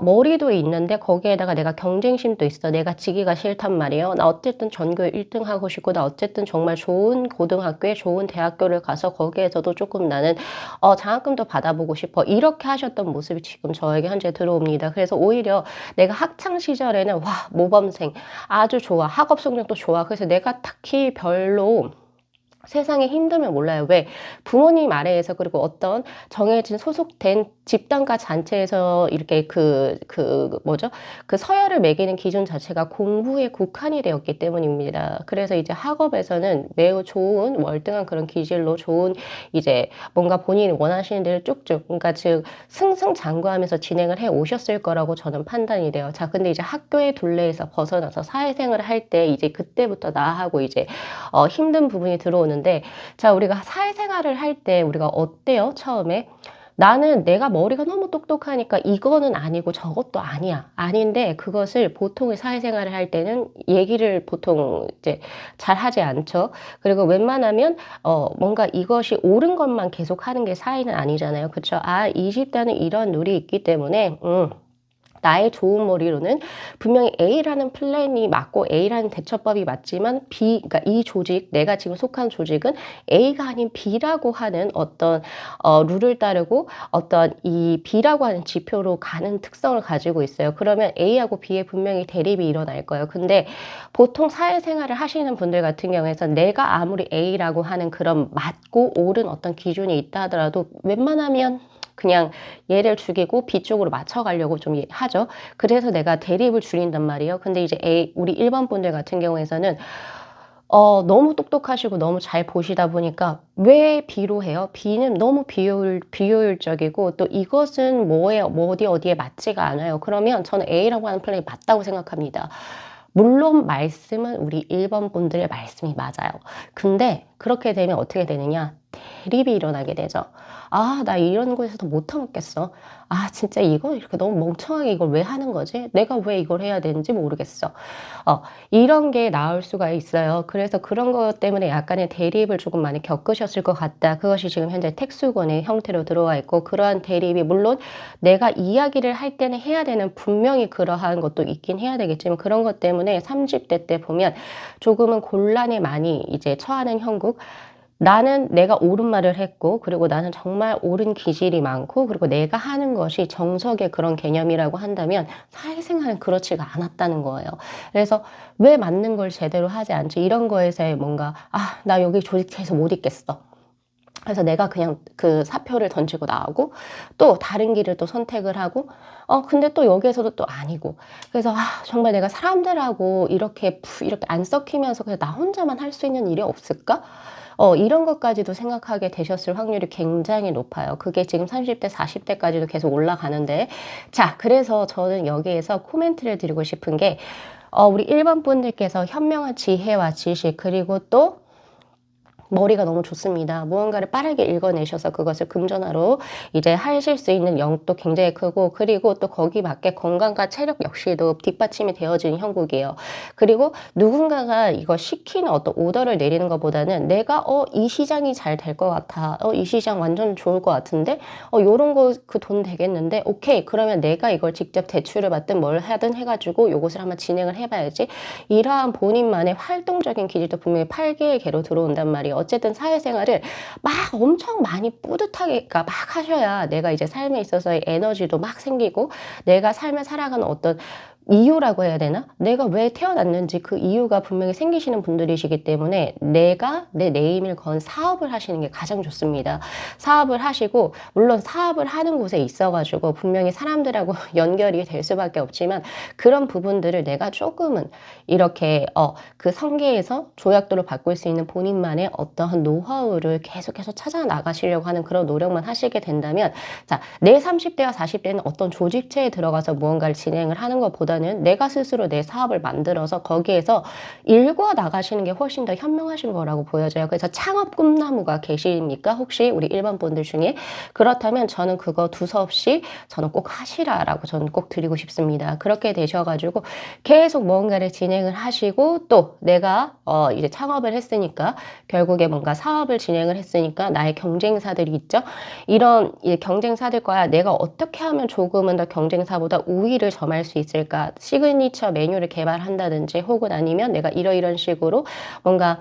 머리도 있는데 거기에다가 내가 경쟁심도 있어. 내가 지기가 싫단 말이에요. 나 어쨌든 전교 1등 하고 싶고, 나 어쨌든 정말 좋은 고등학교에 좋은 대학교를 가서 거기에서도 조금 나는 장학금도 받아보고 싶어. 이렇게 하셨던 모습이 지금 저에게 현재 들어옵니다. 그래서 오히려 내가 학창 시절에는 와, 모범생 아주 좋아. 학업 성적도 좋아. 그래서 내가 딱히 별로 세상에 힘들면 몰라요. 왜? 부모님 아래에서, 그리고 어떤 정해진 소속된 집단과 단체에서 이렇게 뭐죠? 그 서열을 매기는 기준 자체가 공부에 국한이 되었기 때문입니다. 그래서 이제 학업에서는 매우 좋은 월등한 그런 기질로 좋은 이제 뭔가 본인이 원하시는 대로 쭉쭉, 그러니까 즉 승승장구하면서 진행을 해 오셨을 거라고 저는 판단이 돼요. 자, 근데 이제 학교의 둘레에서 벗어나서 사회생활을 할 때 이제 그때부터 나하고 이제 힘든 부분이 들어오는데, 자, 우리가 사회생활을 할 때 우리가 어때요? 처음에 나는 내가 머리가 너무 똑똑하니까 이거는 아니고 저것도 아니야. 아닌데 그것을 보통의 사회생활을 할 때는 얘기를 보통 이제 잘 하지 않죠. 그리고 웬만하면 뭔가 이것이 옳은 것만 계속 하는 게 사회는 아니잖아요. 그쵸? 아, 이 집단은 이런 룰이 있기 때문에 나의 좋은 머리로는 분명히 A라는 플랜이 맞고 A라는 대처법이 맞지만 그러니까 이 조직, 내가 지금 속한 조직은 A가 아닌 B라고 하는 어떤 룰을 따르고 어떤 이 B라고 하는 지표로 가는 특성을 가지고 있어요. 그러면 A하고 B에 분명히 대립이 일어날 거예요. 근데 보통 사회생활을 하시는 분들 같은 경우에서 내가 아무리 A라고 하는 그런 맞고 옳은 어떤 기준이 있다 하더라도 웬만하면 그냥 얘를 죽이고 B 쪽으로 맞춰가려고 좀 하죠. 그래서 내가 대립을 줄인단 말이에요. 근데 이제 우리 일반 분들 같은 경우에서는 너무 똑똑하시고 너무 잘 보시다 보니까 왜 B로 해요? B는 너무 비효율적이고 또 이것은 뭐예요? 뭐 어디에 맞지가 않아요. 그러면 저는 A라고 하는 플랜이 맞다고 생각합니다. 물론 말씀은 우리 1번 분들의 말씀이 맞아요. 근데 그렇게 되면 어떻게 되느냐? 대립이 일어나게 되죠. 아, 나 이런 곳에서 못 참겠어. 아, 진짜 이거 이렇게 너무 멍청하게 이걸 왜 하는 거지? 내가 왜 이걸 해야 되는지 모르겠어. 이런 게 나올 수가 있어요. 그래서 그런 것 때문에 약간의 대립을 조금 많이 겪으셨을 것 같다. 그것이 지금 현재 택수권의 형태로 들어와 있고, 그러한 대립이 물론 내가 이야기를 할 때는 해야 되는 분명히 그러한 것도 있긴 해야 되겠지만, 그런 것 때문에 30대 때 보면 조금은 곤란에 많이 이제 처하는 형국. 나는 내가 옳은 말을 했고, 그리고 나는 정말 옳은 기질이 많고, 그리고 내가 하는 것이 정석의 그런 개념이라고 한다면 사회생활은 그렇지가 않았다는 거예요. 그래서 왜 맞는 걸 제대로 하지 않지? 이런 거에서의 뭔가, 아, 나 여기 조직해서 못 있겠어. 그래서 내가 그냥 그 사표를 던지고 나오고, 또 다른 길을 또 선택을 하고, 근데 또 여기에서도 또 아니고. 그래서, 아, 정말 내가 사람들하고 이렇게 안 썩히면서 그냥 나 혼자만 할 수 있는 일이 없을까? 이런 것까지도 생각하게 되셨을 확률이 굉장히 높아요. 그게 지금 30대, 40대까지도 계속 올라가는데. 자, 그래서 저는 여기에서 코멘트를 드리고 싶은 게, 우리 1번 분들께서 현명한 지혜와 지식, 그리고 또 머리가 너무 좋습니다. 무언가를 빠르게 읽어내셔서 그것을 금전화로 이제 하실 수 있는 영역도 굉장히 크고, 그리고 또 거기 맞게 건강과 체력 역시도 뒷받침이 되어지는 형국이에요. 그리고 누군가가 이거 시키는 어떤 오더를 내리는 것보다는 내가 이 시장이 잘 될 것 같아. 이 시장 완전 좋을 것 같은데 요런 거 그 돈 되겠는데, 오케이, 그러면 내가 이걸 직접 대출을 받든 뭘 하든 해가지고 요것을 한번 진행을 해봐야지. 이러한 본인만의 활동적인 기질도 분명히 8개의 개로 들어온단 말이에요. 어쨌든 사회생활을 막 엄청 많이 뿌듯하게, 그러니까 막 하셔야 내가 이제 삶에 있어서의 에너지도 막 생기고, 내가 삶을 살아가는 어떤 이유라고 해야 되나? 내가 왜 태어났는지 그 이유가 분명히 생기시는 분들이시기 때문에 내가 내 네임을 건 사업을 하시는 게 가장 좋습니다. 사업을 하시고, 물론 사업을 하는 곳에 있어가지고 분명히 사람들하고 연결이 될 수밖에 없지만, 그런 부분들을 내가 조금은 이렇게 그 성계에서 조약도를 바꿀 수 있는 본인만의 어떠한 노하우를 계속해서 찾아 나가시려고 하는 그런 노력만 하시게 된다면, 자, 내 30대와 40대는 어떤 조직체에 들어가서 무언가를 진행을 하는 것보다는 내가 스스로 내 사업을 만들어서 거기에서 일궈 나가시는 게 훨씬 더 현명하신 거라고 보여져요. 그래서 창업 꿈나무가 계십니까? 혹시 우리 일반 분들 중에? 그렇다면 저는 그거 두서없이 저는 꼭 하시라라고 저는 꼭 드리고 싶습니다. 그렇게 되셔가지고 계속 뭔가를 진행을 하시고, 또 내가 이제 창업을 했으니까, 결국에 뭔가 사업을 진행을 했으니까 나의 경쟁사들이 있죠. 이런 경쟁사들과 내가 어떻게 하면 조금은 더 경쟁사보다 우위를 점할 수 있을까? 시그니처 메뉴를 개발한다든지, 혹은 아니면 내가 이러이런 식으로 뭔가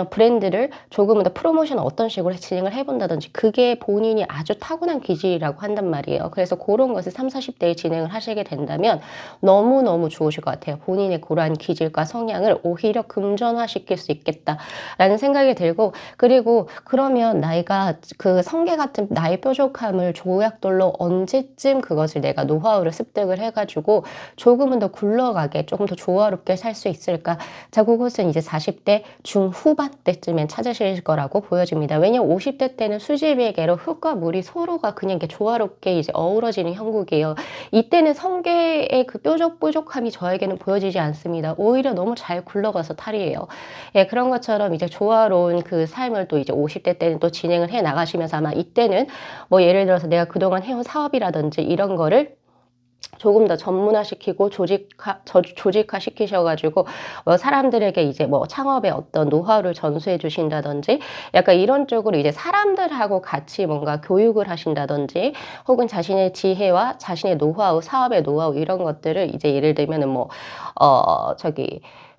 브랜드를 조금은 더 프로모션을 어떤 식으로 진행을 해본다든지, 그게 본인이 아주 타고난 기질이라고 한단 말이에요. 그래서 그런 것을 30, 40대에 진행을 하시게 된다면 너무너무 좋으실 것 같아요. 본인의 그러한 기질과 성향을 오히려 금전화시킬 수 있겠다라는 생각이 들고, 그리고 그러면 나이가 그 성계 같은 나의 뾰족함을 조약돌로 언제쯤 그것을 내가 노하우를 습득을 해가지고 조금은 더 굴러가게, 조금 더 조화롭게 살 수 있을까? 자, 그것은 이제 40대 중후반 때쯤엔 찾으실 거라고 보여집니다. 왜냐면 50대 때는 수지비계로 흙과 물이 서로가 그냥 이렇게 조화롭게 이제 어우러지는 형국이에요. 이때는 성계의 그 뾰족함이 저에게는 보여지지 않습니다. 오히려 너무 잘 굴러가서 탈이에요. 예, 그런 것처럼 이제 조화로운 그 삶을 또 이제 50대 때는 또 진행을 해 나가시면서, 아마 이때는 뭐 예를 들어서 내가 그동안 해온 사업이라든지 이런 거를 조금 더 전문화시키고 조직화 시키셔가지고 사람들에게 이제 뭐 창업의 어떤 노하우를 전수해 주신다든지, 약간 이런 쪽으로 이제 사람들하고 같이 뭔가 교육을 하신다든지, 혹은 자신의 지혜와 자신의 노하우, 사업의 노하우 이런 것들을 이제 예를 들면은 뭐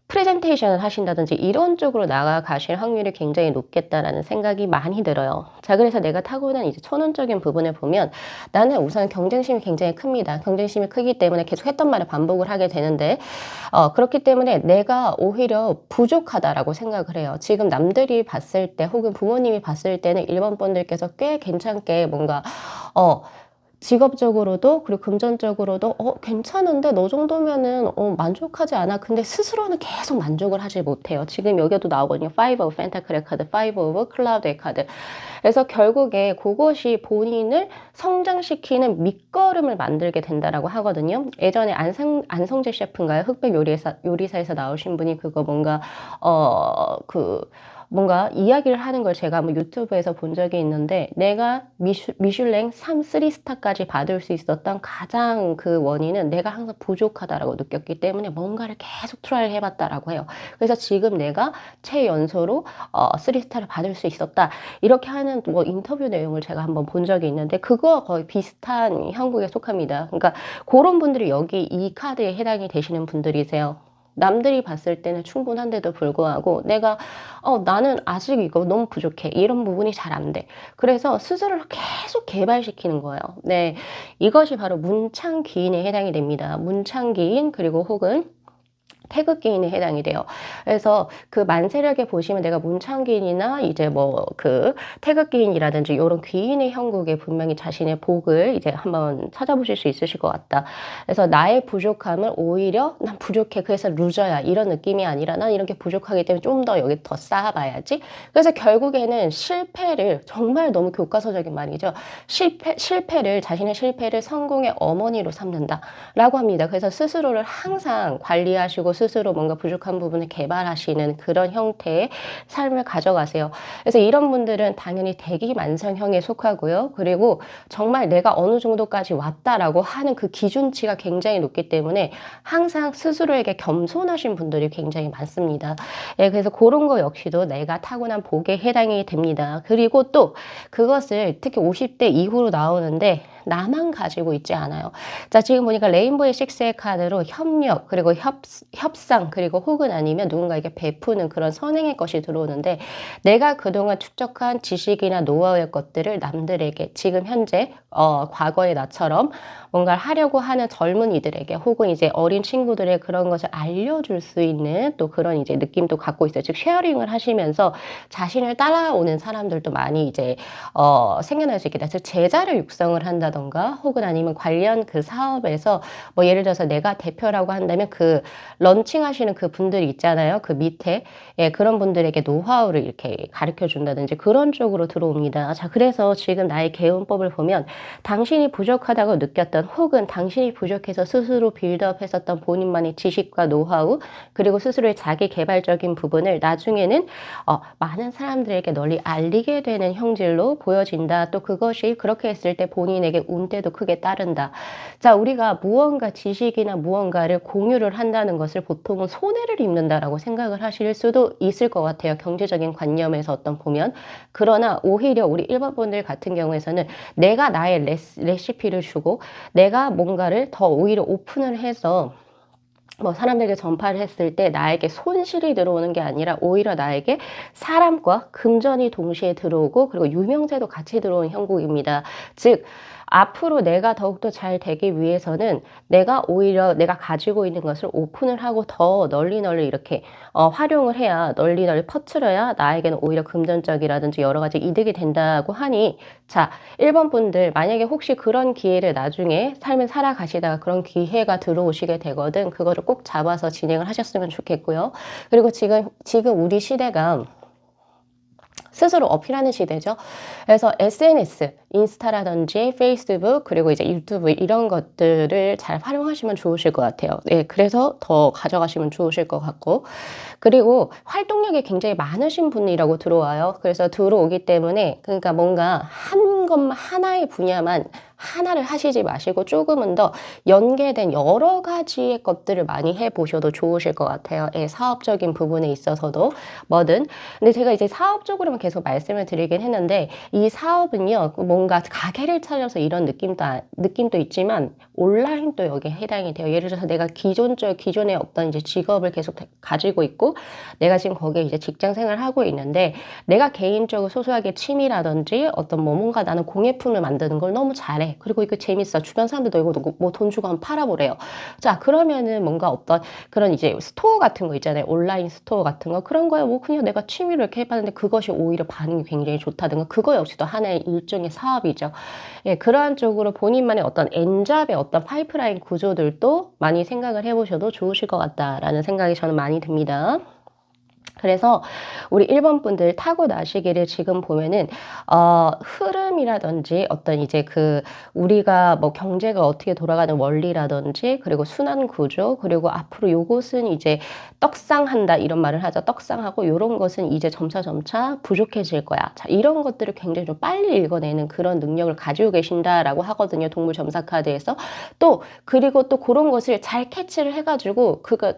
프레젠테이션을 하신다든지 이런 쪽으로 나아가실 확률이 굉장히 높겠다라는 생각이 많이 들어요. 자, 그래서 내가 타고난 이제 천운적인 부분을 보면, 나는 우선 경쟁심이 굉장히 큽니다. 경쟁심이 크기 때문에 계속 했던 말을 반복을 하게 되는데, 그렇기 때문에 내가 오히려 부족하다라고 생각을 해요. 지금 남들이 봤을 때, 혹은 부모님이 봤을 때는 일반 분들께서 꽤 괜찮게 뭔가 직업적으로도, 그리고 금전적으로도 괜찮은데 너 정도면은 만족하지 않아. 근데 스스로는 계속 만족을 하지 못해요. 지금 여기도 나오거든요. 5 of 펜타클의 카드, 5 of 클라우드의 카드. 그래서 결국에 그것이 본인을 성장시키는 밑거름을 만들게 된다라고 하거든요. 예전에 안성재 셰프인가요? 흑백 요리사에서 나오신 분이 그거 뭔가 이야기를 하는 걸 제가 한번 유튜브에서 본 적이 있는데, 내가 미슐랭 3스타까지 받을 수 있었던 가장 그 원인은 내가 항상 부족하다라고 느꼈기 때문에 뭔가를 계속 트라이를 해봤다라고 해요. 그래서 지금 내가 최연소로 3스타를 받을 수 있었다, 이렇게 하는 뭐 인터뷰 내용을 제가 한번 본 적이 있는데, 그거 거의 비슷한 형국에 속합니다. 그러니까 그런 분들이 여기 이 카드에 해당이 되시는 분들이세요. 남들이 봤을 때는 충분한데도 불구하고 내가 나는 아직 이거 너무 부족해, 이런 부분이 잘 안 돼. 그래서 스스로를 계속 개발시키는 거예요. 네, 이것이 바로 문창기인에 해당이 됩니다. 문창기인, 그리고 혹은 태극기인에 해당이 돼요. 그래서 그 만세력에 보시면 내가 문창기인이나 이제 뭐 그 태극기인이라든지 이런 귀인의 형국에 분명히 자신의 복을 이제 한번 찾아보실 수 있으실 것 같다. 그래서 나의 부족함을 오히려 난 부족해, 그래서 루저야, 이런 느낌이 아니라 난 이렇게 부족하기 때문에 좀 더 여기 더 쌓아봐야지. 그래서 결국에는 실패를, 정말 너무 교과서적인 말이죠. 자신의 실패를 성공의 어머니로 삼는다라고 합니다. 그래서 스스로를 항상 관리하시고 그리고 스스로 뭔가 부족한 부분을 개발하시는 그런 형태의 삶을 가져가세요. 그래서 이런 분들은 당연히 대기만성형에 속하고요. 그리고 정말 내가 어느 정도까지 왔다라고 하는 그 기준치가 굉장히 높기 때문에 항상 스스로에게 겸손하신 분들이 굉장히 많습니다. 예, 그래서 그런 거 역시도 내가 타고난 복에 해당이 됩니다. 그리고 또 그것을 특히 50대 이후로 나오는데 나만 가지고 있지 않아요. 자, 지금 보니까 레인보의 식스의 카드로 협력, 그리고 협상, 그리고 혹은 아니면 누군가에게 베푸는 그런 선행의 것이 들어오는데 내가 그동안 축적한 지식이나 노하우의 것들을 남들에게 지금 현재 과거의 나처럼 뭔가를 하려고 하는 젊은이들에게 혹은 이제 어린 친구들의 그런 것을 알려줄 수 있는 또 그런 이제 느낌도 갖고 있어요. 즉 쉐어링을 하시면서 자신을 따라오는 사람들도 많이 이제 생겨날 수 있겠다. 즉 제자를 육성을 한다던가 혹은 아니면 관련 그 사업에서 뭐 예를 들어서 내가 대표라고 한다면 그 런칭하시는 그 분들이 있잖아요. 그 밑에 예, 그런 분들에게 노하우를 이렇게 가르쳐 준다든지 그런 쪽으로 들어옵니다. 자, 그래서 지금 나의 개운법을 보면 당신이 부족하다고 느꼈던 혹은 당신이 부족해서 스스로 빌드업 했었던 본인만의 지식과 노하우 그리고 스스로의 자기 개발적인 부분을 나중에는 많은 사람들에게 널리 알리게 되는 형질로 보여진다. 또 그것이 그렇게 했을 때 본인에게 운대도 크게 따른다. 자, 우리가 무언가 지식이나 무언가를 공유를 한다는 것을 보통은 손해를 입는다라고 생각을 하실 수도 있을 것 같아요. 경제적인 관념에서 어떤 보면. 그러나 오히려 우리 일반 분들 같은 경우에서는 내가 나의 레시피를 주고 내가 뭔가를 더 오히려 오픈을 해서 뭐 사람들에게 전파를 했을 때 나에게 손실이 들어오는 게 아니라 오히려 나에게 사람과 금전이 동시에 들어오고 그리고 유명세도 같이 들어오는 형국입니다. 즉 앞으로 내가 더욱더 잘 되기 위해서는 내가 오히려 내가 가지고 있는 것을 오픈을 하고 더 널리 이렇게 활용을 해야 널리 퍼뜨려야 나에게는 오히려 금전적이라든지 여러 가지 이득이 된다고 하니 자, 1번 분들 만약에 혹시 그런 기회를 나중에 삶을 살아가시다가 그런 기회가 들어오시게 되거든 그거를 꼭 잡아서 진행을 하셨으면 좋겠고요. 그리고 지금 우리 시대가 스스로 어필하는 시대죠. 그래서 SNS, 인스타라든지 페이스북, 그리고 이제 유튜브 이런 것들을 잘 활용하시면 좋으실 것 같아요. 네, 그래서 더 가져가시면 좋으실 것 같고. 그리고 활동력이 굉장히 많으신 분이라고 들어와요. 그래서 들어오기 때문에 그러니까 뭔가 한 것만 하나의 분야만 하나를 하시지 마시고 조금은 더 연계된 여러 가지의 것들을 많이 해보셔도 좋으실 것 같아요. 예, 사업적인 부분에 있어서도 뭐든. 근데 제가 이제 사업적으로만 계속 말씀을 드리긴 했는데 이 사업은요 뭔가 가게를 차려서 이런 느낌도 있지만 온라인도 여기에 해당이 돼요. 예를 들어서 내가 기존의 어떤 이제 직업을 계속 가지고 있고 내가 지금 거기에 이제 직장 생활을 하고 있는데 내가 개인적으로 소소하게 취미라든지 어떤 뭔가 나는 공예품을 만드는 걸 너무 잘해. 그리고 이거 재밌어. 주변 사람들도 이거 뭐 돈 주고 한번 팔아보래요. 자, 그러면은 뭔가 어떤 그런 이제 스토어 같은 거 있잖아요. 온라인 스토어 같은 거. 그런 거에 뭐 그냥 내가 취미로 이렇게 해봤는데 그것이 오히려 반응이 굉장히 좋다든가 그거 역시도 하나의 일종의 사업이죠. 예, 그러한 쪽으로 본인만의 어떤 엔잡의 어떤 파이프라인 구조들도 많이 생각을 해보셔도 좋으실 것 같다라는 생각이 저는 많이 듭니다. 그래서 우리 1번 분들 타고나시기를 지금 보면은 흐름이라든지 어떤 이제 그 우리가 뭐 경제가 어떻게 돌아가는 원리라든지 그리고 순환 구조 그리고 앞으로 요것은 이제 떡상한다 이런 말을 하죠. 떡상하고 요런 것은 이제 점차 부족해질 거야. 자, 이런 것들을 굉장히 좀 빨리 읽어내는 그런 능력을 가지고 계신다라고 하거든요. 동물 점사 카드에서. 또 그리고 또 그런 것을 잘 캐치를 해가지고 그거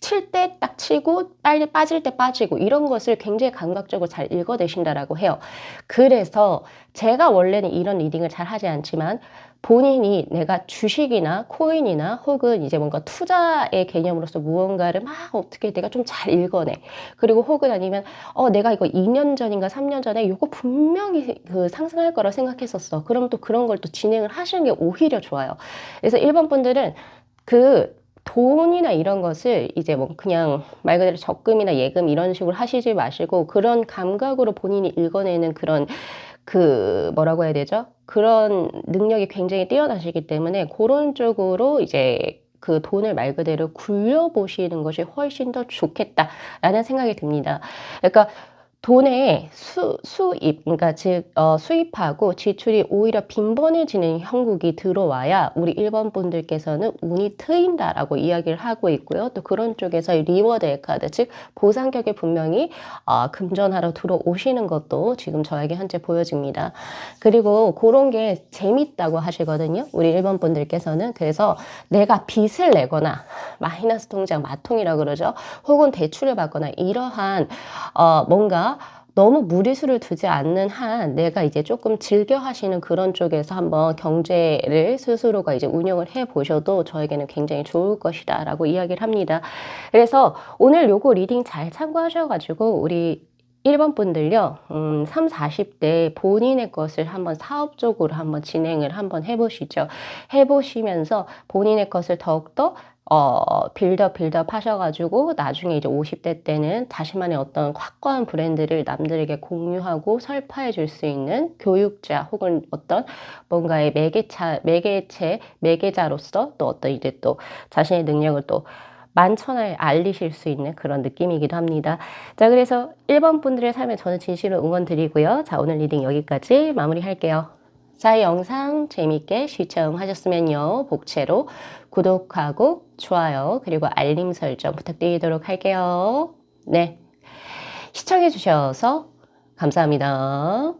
칠 때 딱 치고 빨리 빠질 때 빠지고 이런 것을 굉장히 감각적으로 잘 읽어내신다라고 해요. 그래서 제가 원래는 이런 리딩을 잘 하지 않지만 본인이 내가 주식이나 코인이나 혹은 이제 뭔가 투자의 개념으로서 무언가를 막 어떻게 내가 좀 잘 읽어내. 그리고 혹은 아니면 내가 이거 2년 전인가 3년 전에 이거 분명히 그 상승할 거라 생각했었어. 그럼 또 그런 걸 또 진행을 하시는 게 오히려 좋아요. 그래서 1번 분들은 그 돈이나 이런 것을 이제 뭐 그냥 말 그대로 적금이나 예금 이런 식으로 하시지 마시고 그런 감각으로 본인이 읽어내는 그런 그 뭐라고 해야 되죠? 그런 능력이 굉장히 뛰어나시기 때문에 그런 쪽으로 이제 그 돈을 말 그대로 굴려보시는 것이 훨씬 더 좋겠다라는 생각이 듭니다. 그러니까 돈의 수입 그러니까 즉 수입하고 지출이 오히려 빈번해지는 형국이 들어와야 우리 1번 분들께서는 '운이 트인다.'라고 이야기를 하고 있고요. 또 그런 쪽에서 이 리워드의 카드 즉 보상격이 분명히 금전하러 들어오시는 것도 지금 저에게 현재 보여집니다. 그리고 고런 게 재밌다고 하시거든요, 우리 1번 분들께서는. 그래서 내가 빚을 내거나 마이너스 통장, 마통이라고 그러죠. 혹은 대출을 받거나 이러한 뭔가 너무 무리수를 두지 않는 한 내가 이제 조금 즐겨 하시는 그런 쪽에서 한번 경제를 스스로가 이제 운영을 해 보셔도 저에게는 굉장히 좋을 것이다라고 이야기를 합니다. 그래서 오늘 요거 리딩 잘 참고하셔 가지고 우리 1번 분들요. 30-40대 본인의 것을 한번 사업적으로 한번 진행을 한번 해 보시죠. 해 보시면서 본인의 것을 더욱더 빌드업 하셔 가지고 나중에 이제 50대 때는 자신만의 어떤 확고한 브랜드를 남들에게 공유하고 설파해 줄 수 있는 교육자 혹은 어떤 뭔가의 매개자로서 또 어떤 이제 또 자신의 능력을 또 만천하에 알리실 수 있는 그런 느낌이기도 합니다. 자, 그래서 1번 분들의 삶에 저는 진심으로 응원 드리고요. 자, 오늘 리딩 여기까지 마무리할게요. 자, 이 영상 재밌게 시청하셨으면요. 복채로 구독하고 좋아요 그리고 알림 설정 부탁드리도록 할게요. 네, 시청해 주셔서 감사합니다.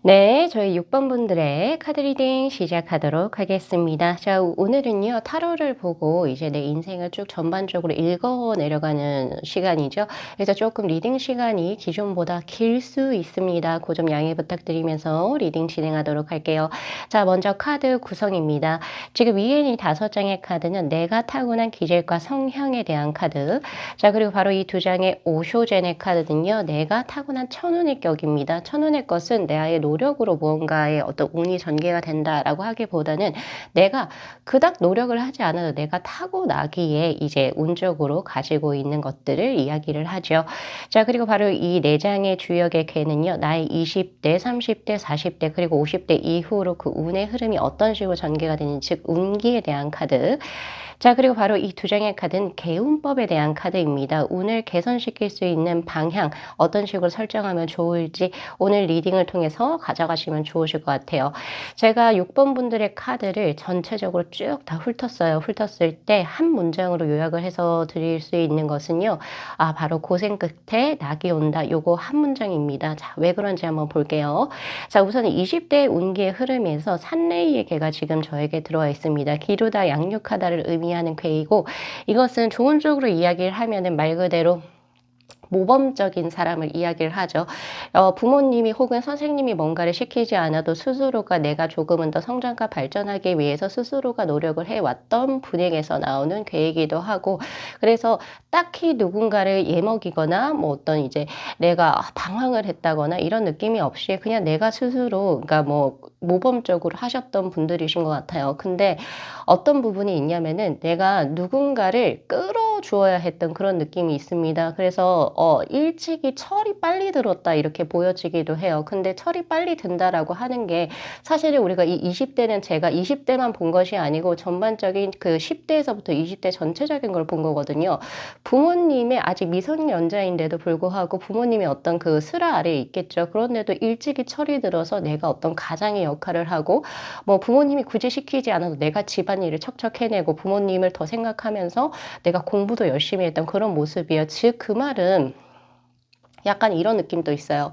네, 저희 6번 분들의 카드 리딩 시작하도록 하겠습니다. 자, 오늘은요, 타로를 보고 이제 내 인생을 쭉 전반적으로 읽어 내려가는 시간이죠. 그래서 조금 리딩 시간이 기존보다 길 수 있습니다. 그 점 양해 부탁드리면서 리딩 진행하도록 할게요. 자, 먼저 카드 구성입니다. 지금 위에 이 5장의 카드는 내가 타고난 기질과 성향에 대한 카드. 자, 그리고 바로 이 2장의 오쇼젠의 카드는요, 내가 타고난 천운의 격입니다. 천운의 것은 내 아의 노력으로 무언가의 어떤 운이 전개가 된다라고 하기보다는 내가 그닥 노력을 하지 않아도 내가 타고나기에 이제 운적으로 가지고 있는 것들을 이야기를 하죠. 자, 그리고 바로 이 4장의 주역의 개는요, 나의 20대, 30대, 40대, 그리고 50대 이후로 그 운의 흐름이 어떤 식으로 전개가 되는지, 즉 운기에 대한 카드. 자, 그리고 바로 이 2장의 카드는 개운법에 대한 카드입니다. 운을 개선시킬 수 있는 방향, 어떤 식으로 설정하면 좋을지 오늘 리딩을 통해서 가져가시면 좋으실 것 같아요. 제가 6번 분들의 카드를 전체적으로 쭉 다 훑었어요. 훑었을 때 한 문장으로 요약을 해서 드릴 수 있는 것은요. 바로 고생 끝에 낙이 온다. 요거 한 문장입니다. 자, 왜 그런지 한번 볼게요. 자, 우선 20대 운기의 흐름에서 산레이의 개가 지금 저에게 들어와 있습니다. 기르다 양육하다를 의미하는 괴이고, 이것은 좋은 쪽으로 이야기를 하면은 말 그대로 모범적인 사람을 이야기를 하죠. 부모님이 혹은 선생님이 뭔가를 시키지 않아도 스스로가 내가 조금은 더 성장과 발전하기 위해서 스스로가 노력을 해왔던 분에게서 나오는 계획이기도 하고, 그래서 딱히 누군가를 예먹이거나 뭐 어떤 이제 내가 방황을 했다거나 이런 느낌이 없이 그냥 내가 스스로, 그러니까 뭐 모범적으로 하셨던 분들이신 것 같아요. 근데 어떤 부분이 있냐면은 내가 누군가를 끌어주어야 했던 그런 느낌이 있습니다. 그래서 일찍이 철이 빨리 들었다 이렇게 보여지기도 해요. 근데 철이 빨리 든다라고 하는 게 사실은 우리가 이 20대는 제가 20대만 본 것이 아니고 전반적인 그 10대에서부터 20대 전체적인 걸 본 거거든요. 부모님의 아직 미성년자인데도 불구하고 부모님의 어떤 그 슬하 아래에 있겠죠. 그런데도 일찍이 철이 들어서 내가 어떤 가장의 역할을 하고, 뭐 부모님이 굳이 시키지 않아도 내가 집안일을 척척 해내고 부모님을 더 생각하면서 내가 공부도 열심히 했던 그런 모습이에요. 즉 그 말은 약간 이런 느낌도 있어요.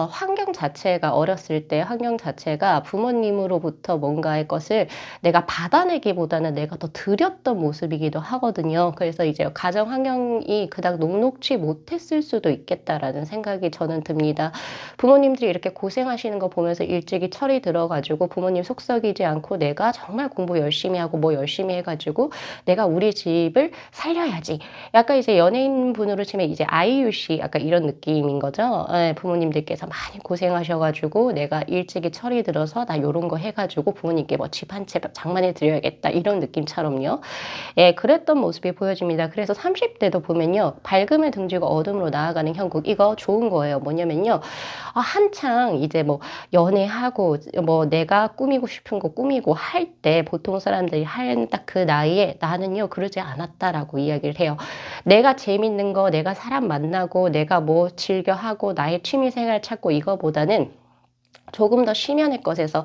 환경 자체가 어렸을 때 환경 자체가 부모님으로부터 뭔가의 것을 내가 받아내기보다는 내가 더 드렸던 모습이기도 하거든요. 그래서 이제 가정 환경이 그닥 녹록지 못했을 수도 있겠다라는 생각이 저는 듭니다. 부모님들이 이렇게 고생하시는 거 보면서 일찍이 철이 들어가지고 부모님 속썩이지 않고 내가 정말 공부 열심히 하고 뭐 열심히 해가지고 내가 우리 집을 살려야지. 약간 이제 연예인 분으로 치면 이제 아이유 씨 약간 이런 느낌인 거죠. 예, 부모님들이 부모님들께서 많이 고생하셔 가지고 내가 일찍이 철이 들어서 나 요런 거 해 가지고 부모님께 뭐 집 한 채 장만해 드려야겠다 이런 느낌처럼요. 예, 그랬던 모습이 보여집니다. 그래서 30 대도 보면요. 밝음을 등지고 어둠으로 나아가는 형국, 이거 좋은 거예요. 뭐냐면요. 한창 이제 뭐 연애하고 뭐 내가 꾸미고 싶은 거 꾸미고 할 때 보통 사람들이 하는 딱 그 나이에 나는요 그러지 않았다라고 이야기를 해요. 내가 재밌는 거, 내가 사람 만나고 내가 뭐 즐겨 하고 나의 취미 생활 찾고 이거보다는 조금 더 심연의 것에서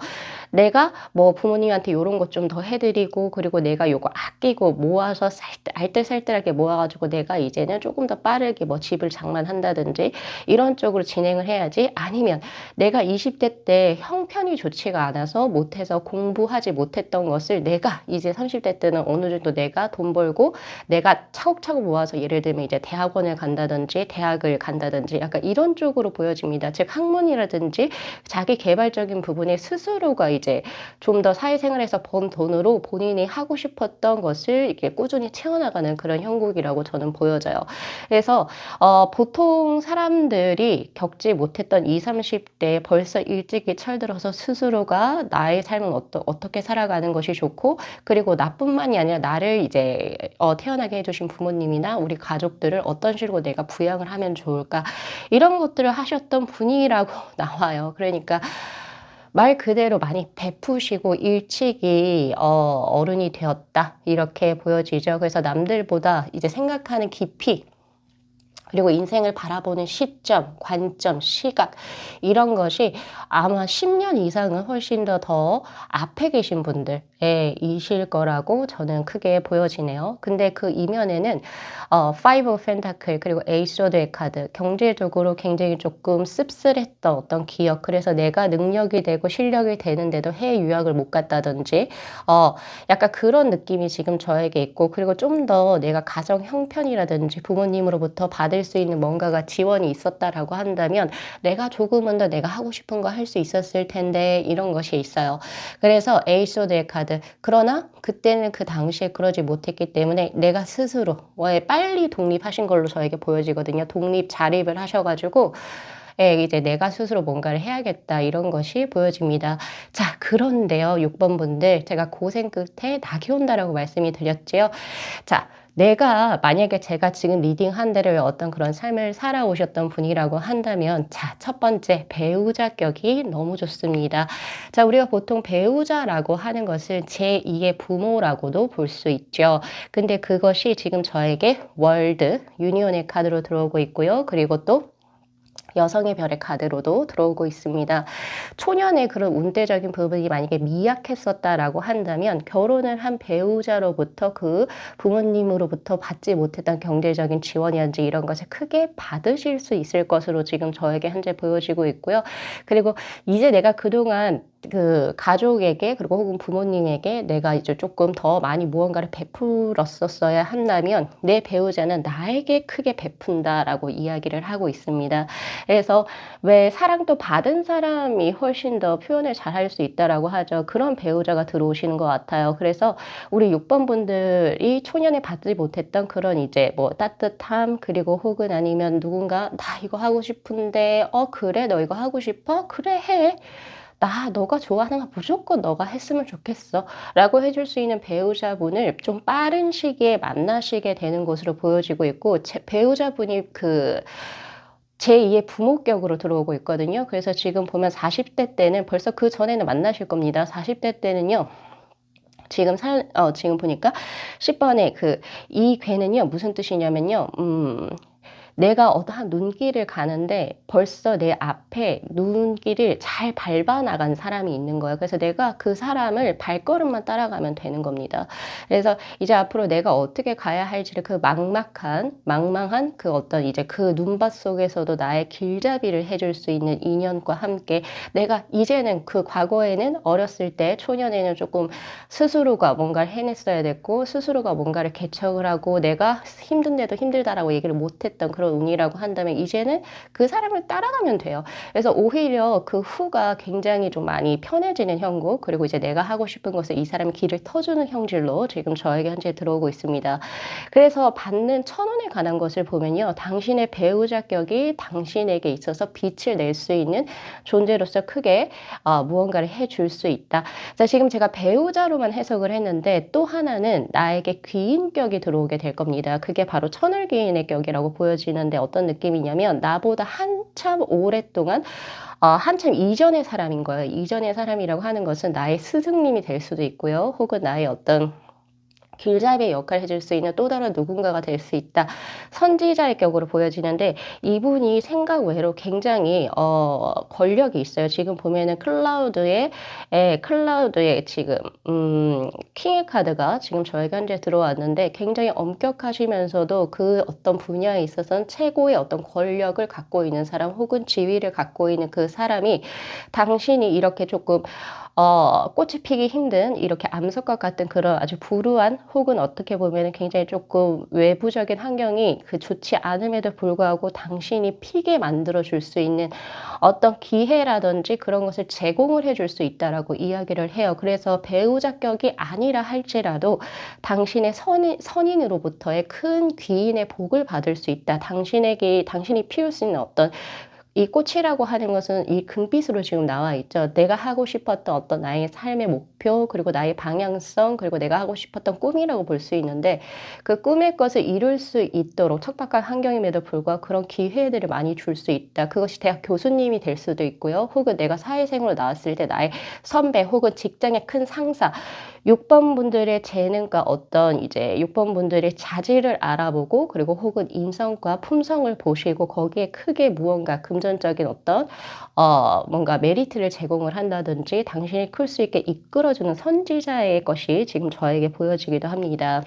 내가 뭐 부모님한테 요런 것 좀 더 해 드리고, 그리고 내가 요거 아끼고 모아서 알뜰살뜰하게 모아 가지고 내가 이제는 쪼금 더 빠르게 뭐 집을 장만한다든지 이런 쪽으로 진행을 해야지, 아니면 내가 20대 때 형편이 좋지가 않아서 못해서 공부하지 못했던 것을 내가 이제 30대 때는 어느 정도 내가 돈 벌고 내가 차곡차곡 모아서, 예를 들면 이제 대학원을 간다든지 대학을 간다든지 약간 이런 쪽으로 보여집니다. 즉 학문이라든지 자기 개발적인 부분에 스스로가 이제 좀 더 사회생활에서 번 돈으로 본인이 하고 싶었던 것을 이렇게 꾸준히 채워나가는 그런 형국이라고 저는 보여져요. 그래서 보통 사람들이 겪지 못했던 20-30 대에 벌써 일찍이 철들어서 스스로가 나의 삶은 어떻게 살아가는 것이 좋고, 그리고 나뿐만이 아니라 나를 이제 태어나게 해 주신 부모님이나 우리 가족들을 어떤 식으로 내가 부양을 하면 좋을까, 이런 것들을 하셨던 분이라고 나와요. 그러니까 말 그대로 많이 베푸시고 일찍이 어른이 되었다 이렇게 보여지죠. 그래서 남들보다 이제 생각하는 깊이, 그리고 인생을 바라보는 시점, 관점, 시각, 이런 것이 아마 10년 이상은 훨씬 더 앞에 계신 분들 이실 거라고 저는 크게 보여지네요. 근데 그 이면에는 Five of Pentacle 그리고 Ace of the 카드, 경제적으로 굉장히 조금 씁쓸했던 어떤 기억, 그래서 내가 능력이 되고 실력이 되는데도 해외 유학을 못 갔다든지 약간 그런 느낌이 지금 저에게 있고, 그리고 좀 더 내가 가정 형편이라든지 부모님으로부터 받을 수 있는 뭔가가 지원이 있었다라고 한다면 내가 조금은 더 내가 하고 싶은 거 할 수 있었을 텐데, 이런 것이 있어요. 그래서 에이스 오브 카드, 그러나 그때는 그 당시에 그러지 못했기 때문에 내가 스스로 빨리 독립하신 걸로 저에게 보여지거든요. 독립 자립을 하셔가지고 이제 내가 스스로 뭔가를 해야겠다 이런 것이 보여집니다. 자, 그런데요 6번 분들, 제가 고생 끝에 낙이 온다라고 말씀이 드렸지요. 자, 내가 만약에 제가 지금 리딩한 대로 어떤 그런 삶을 살아오셨던 분이라고 한다면, 자, 첫 번째 배우자 격이 너무 좋습니다. 자, 우리가 보통 배우자라고 하는 것을 제2의 부모라고도 볼 수 있죠. 근데 그것이 지금 저에게 월드 유니온의 카드로 들어오고 있고요. 그리고 또 여성의 별의 카드로도 들어오고 있습니다. 초년의 그런 운대적인 부분이 만약에 미약했었다라고 한다면 결혼을 한 배우자로부터 그 부모님으로부터 받지 못했던 경제적인 지원이라든지 이런 것을 크게 받으실 수 있을 것으로 지금 저에게 현재 보여지고 있고요. 그리고 이제 내가 그동안 그 가족에게, 그리고 혹은 부모님에게 내가 이제 조금 더 많이 무언가를 베풀었었어야 한다면 내 배우자는 나에게 크게 베푼다라고 이야기를 하고 있습니다. 그래서 왜 사랑도 받은 사람이 훨씬 더 표현을 잘할 수 있다라고 하죠. 그런 배우자가 들어오시는 것 같아요. 그래서 우리 6번 분들이 초년에 받지 못했던 그런 이제 뭐 따뜻함, 그리고 혹은 아니면 누군가 나 이거 하고 싶은데 그래 너 이거 하고 싶어? 그래 해. 너가 좋아하는 거 무조건 너가 했으면 좋겠어 라고 해줄 수 있는 배우자분을 좀 빠른 시기에 만나시게 되는 것으로 보여지고 있고, 배우자분이 그 제2의 부모격으로 들어오고 있거든요. 그래서 지금 보면 40대 때는 벌써 그 전에는 만나실 겁니다. 40대 때는요. 지금 보니까 10번에 이 괴는요, 무슨 뜻이냐면요. 내가 어떠한 눈길을 가는데 벌써 내 앞에 눈길을 잘 밟아 나간 사람이 있는 거예요. 그래서 내가 그 사람을 발걸음만 따라가면 되는 겁니다. 그래서 이제 앞으로 내가 어떻게 가야 할지를 그 망망한 그 어떤 이제 그 눈밭 속에서도 나의 길잡이를 해줄 수 있는 인연과 함께, 내가 이제는 그 과거에는 어렸을 때 초년에는 조금 스스로가 뭔가를 해냈어야 됐고 스스로가 뭔가를 개척을 하고 내가 힘든데도 힘들다라고 얘기를 못했던 그런 운이라고 한다면 이제는 그 사람을 따라가면 돼요. 그래서 오히려 그 후가 굉장히 좀 많이 편해지는 형국, 그리고 이제 내가 하고 싶은 것을 이 사람이 길을 터주는 형질로 지금 저에게 현재 들어오고 있습니다. 그래서 받는 천운에 관한 것을 보면요. 당신의 배우자 격이 당신에게 있어서 빛을 낼 수 있는 존재로서 크게 무언가를 해줄 수 있다. 자, 지금 제가 배우자로만 해석을 했는데 또 하나는 나에게 귀인격이 들어오게 될 겁니다. 그게 바로 천을귀인의 격이라고 보여지는데 어떤 느낌이냐면 나보다 한참 오랫동안 한참 이전의 사람인 거예요. 이전의 사람이라고 하는 것은 나의 스승님이 될 수도 있고요. 혹은 나의 어떤 길잡이의 역할을 해줄 수 있는 또 다른 누군가가 될 수 있다. 선지자의 격으로 보여지는데 이분이 생각 외로 굉장히 권력이 있어요. 지금 보면은 클라우드의 지금 킹의 카드가 지금 저에게 현재 들어왔는데 굉장히 엄격하시면서도 그 어떤 분야에 있어서는 최고의 어떤 권력을 갖고 있는 사람 혹은 지위를 갖고 있는 그 사람이 당신이 이렇게 조금 꽃이 피기 힘든 이렇게 암석과 같은 그런 아주 불우한 혹은 어떻게 보면 굉장히 조금 외부적인 환경이 좋지 않음에도 불구하고 당신이 피게 만들어 줄 수 있는 어떤 기회라든지 그런 것을 제공을 해줄 수 있다라고 이야기를 해요. 그래서 배우자 격이 아니라 할지라도 당신의 선인으로부터의 큰 귀인의 복을 받을 수 있다. 당신이 피울 수 있는 어떤 이 꽃이라고 하는 것은 이 금빛으로 지금 나와 있죠. 내가 하고 싶었던 어떤 나의 삶의 목표, 그리고 나의 방향성, 그리고 내가 하고 싶었던 꿈이라고 볼 수 있는데 그 꿈의 것을 이룰 수 있도록 척박한 환경임에도 불구하고 그런 기회들을 많이 줄 수 있다. 그것이 대학 교수님이 될 수도 있고요. 혹은 내가 사회생활로 나왔을 때 나의 선배 혹은 직장의 큰 상사, 6번 분들의 재능과 어떤 이제 6번 분들의 자질을 알아보고 그리고 혹은 인성과 품성을 보시고 거기에 크게 무언가 금전적인 어떤 뭔가 메리트를 제공을 한다든지 당신이 클 수 있게 이끌어주는 선지자의 것이 지금 저에게 보여지기도 합니다.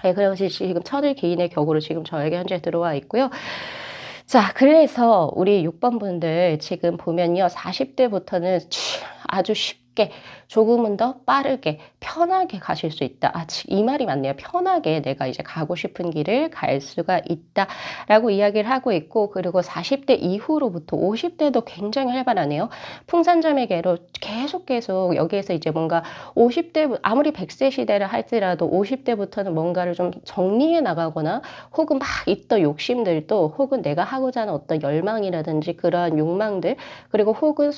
네, 그래서 지금 천을 개인의 격으로 지금 저에게 현재 들어와 있고요. 자, 그래서 우리 6번 분들 지금 보면요. 40대부터는 아주 쉽게 조금은 더 빠르게 편하게 가실 수 있다. 이 말이 맞네요. 편하게 내가 이제 가고 싶은 길을 갈 수가 있다라고 이야기를 하고 있고 그리고 40대 이후로부터 50대도 굉장히 활발하네요. 풍산점의 개로 계속 여기에서 이제 뭔가 50대 아무리 100세 시대를 할지라도 50대부터는 뭔가를 좀 정리해 나가거나 혹은 막 있던 욕심들도 혹은 내가 하고자 하는 어떤 열망이라든지 그러한 욕망들 그리고 혹은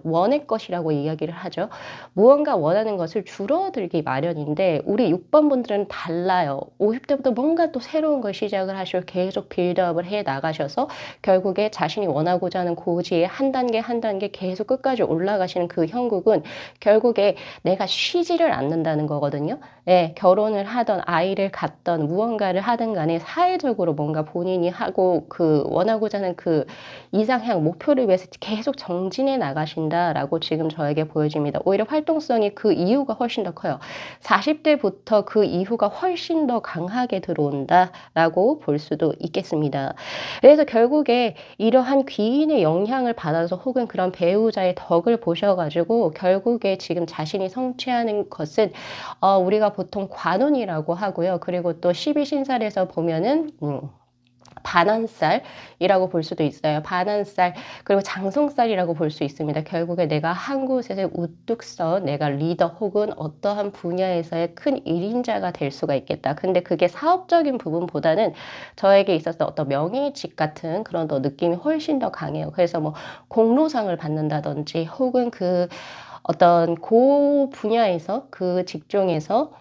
원의 것이라고 이야기를 하죠. 무언가 원하는 것을 줄어들기 마련인데 우리 6번 분들은 달라요. 50대부터 뭔가 또 새로운 걸 시작을 하시고 계속 빌드업을 해 나가셔서 결국에 자신이 원하고자 하는 고지에 한 단계 한 단계 계속 끝까지 올라가시는 그 형국은 결국에 내가 쉬지를 않는다는 거거든요. 예, 결혼을 하던 아이를 갖던 무언가를 하든 간에 사회적으로 뭔가 본인이 하고 원하고자 하는 그 이상향 목표를 위해서 계속 정진해 나가신다라고 지금 저에게 보여집니다. 오히려 활동성이 그 이후가 훨씬 더 커요. 40대부터 그 이후가 훨씬 더 강하게 들어온다라고 볼 수도 있겠습니다. 그래서 결국에 이러한 귀인의 영향을 받아서 혹은 그런 배우자의 덕을 보셔가지고 결국에 지금 자신이 성취하는 것은 우리가 보통 관운이라고 하고요. 그리고 또 12신살에서 보면은 반환살이라고 볼 수도 있어요. 반환살 그리고 장성살이라고 볼 수 있습니다. 결국에 내가 한 곳에서 우뚝 서 내가 리더 혹은 어떠한 분야에서의 큰 일인자가 될 수가 있겠다. 근데 그게 사업적인 부분보다는 저에게 있어서 어떤 명예직 같은 그런 더 느낌이 훨씬 더 강해요. 그래서 뭐 공로상을 받는다든지 혹은 어떤 분야에서 그 직종에서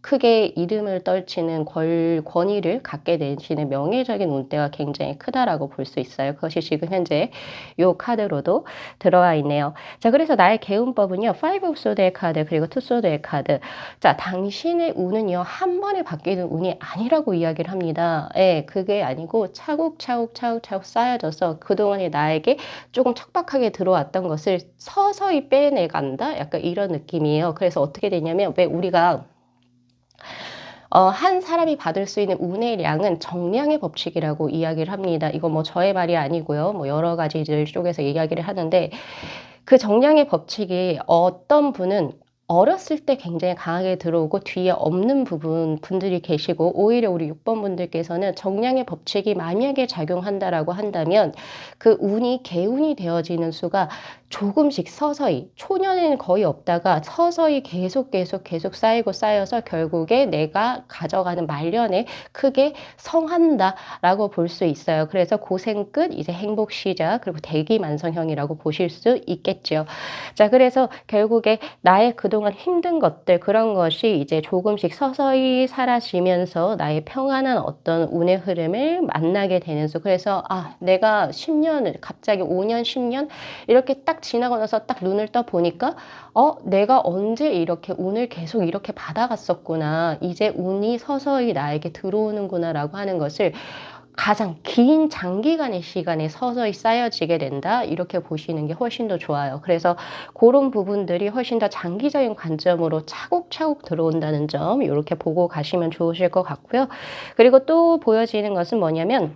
크게 이름을 떨치는 권위를 갖게 되시는 명예적인 운대가 굉장히 크다라고 볼 수 있어요. 그것이 지금 현재 요 카드로도 들어와 있네요. 자, 그래서 나의 개운법은요. 5 of Swords의 카드 그리고 2 Swords의 카드. 자, 당신의 운은요. 한 번에 바뀌는 운이 아니라고 이야기를 합니다. 예, 그게 아니고 차곡차곡 쌓여져서 그동안에 나에게 조금 척박하게 들어왔던 것을 서서히 빼내간다? 약간 이런 느낌이에요. 그래서 어떻게 되냐면 왜 우리가 한 사람이 받을 수 있는 운의 양은 정량의 법칙이라고 이야기를 합니다. 이거 뭐 저의 말이 아니고요. 뭐 여러 가지들 쪽에서 이야기를 하는데 그 정량의 법칙이 어떤 분은 어렸을 때 굉장히 강하게 들어오고 뒤에 없는 분들이 계시고, 오히려 우리 6번 분들께서는 정량의 법칙이 만약에 작용한다라고 한다면 그 운이 개운이 되어지는 수가 조금씩 서서히, 초년에는 거의 없다가 서서히 계속 쌓이고 쌓여서 결국에 내가 가져가는 말년에 크게 성한다라고 볼 수 있어요. 그래서 고생 끝, 이제 행복 시작, 그리고 대기만성형이라고 보실 수 있겠죠. 자, 그래서 결국에 나의 그동안 힘든 것들, 그런 것이 이제 조금씩 서서히 사라지면서 나의 평안한 어떤 운의 흐름을 만나게 되는 수. 그래서 내가 10년을 갑자기 5년, 10년 이렇게 딱 지나고 나서 딱 눈을 떠 보니까 내가 언제 이렇게 운을 계속 이렇게 받아갔었구나. 이제 운이 서서히 나에게 들어오는구나라고 하는 것을 가장 긴 장기간의 시간에 서서히 쌓여지게 된다, 이렇게 보시는 게 훨씬 더 좋아요. 그래서 그런 부분들이 훨씬 더 장기적인 관점으로 차곡차곡 들어온다는 점, 이렇게 보고 가시면 좋으실 것 같고요. 그리고 또 보여지는 것은 뭐냐면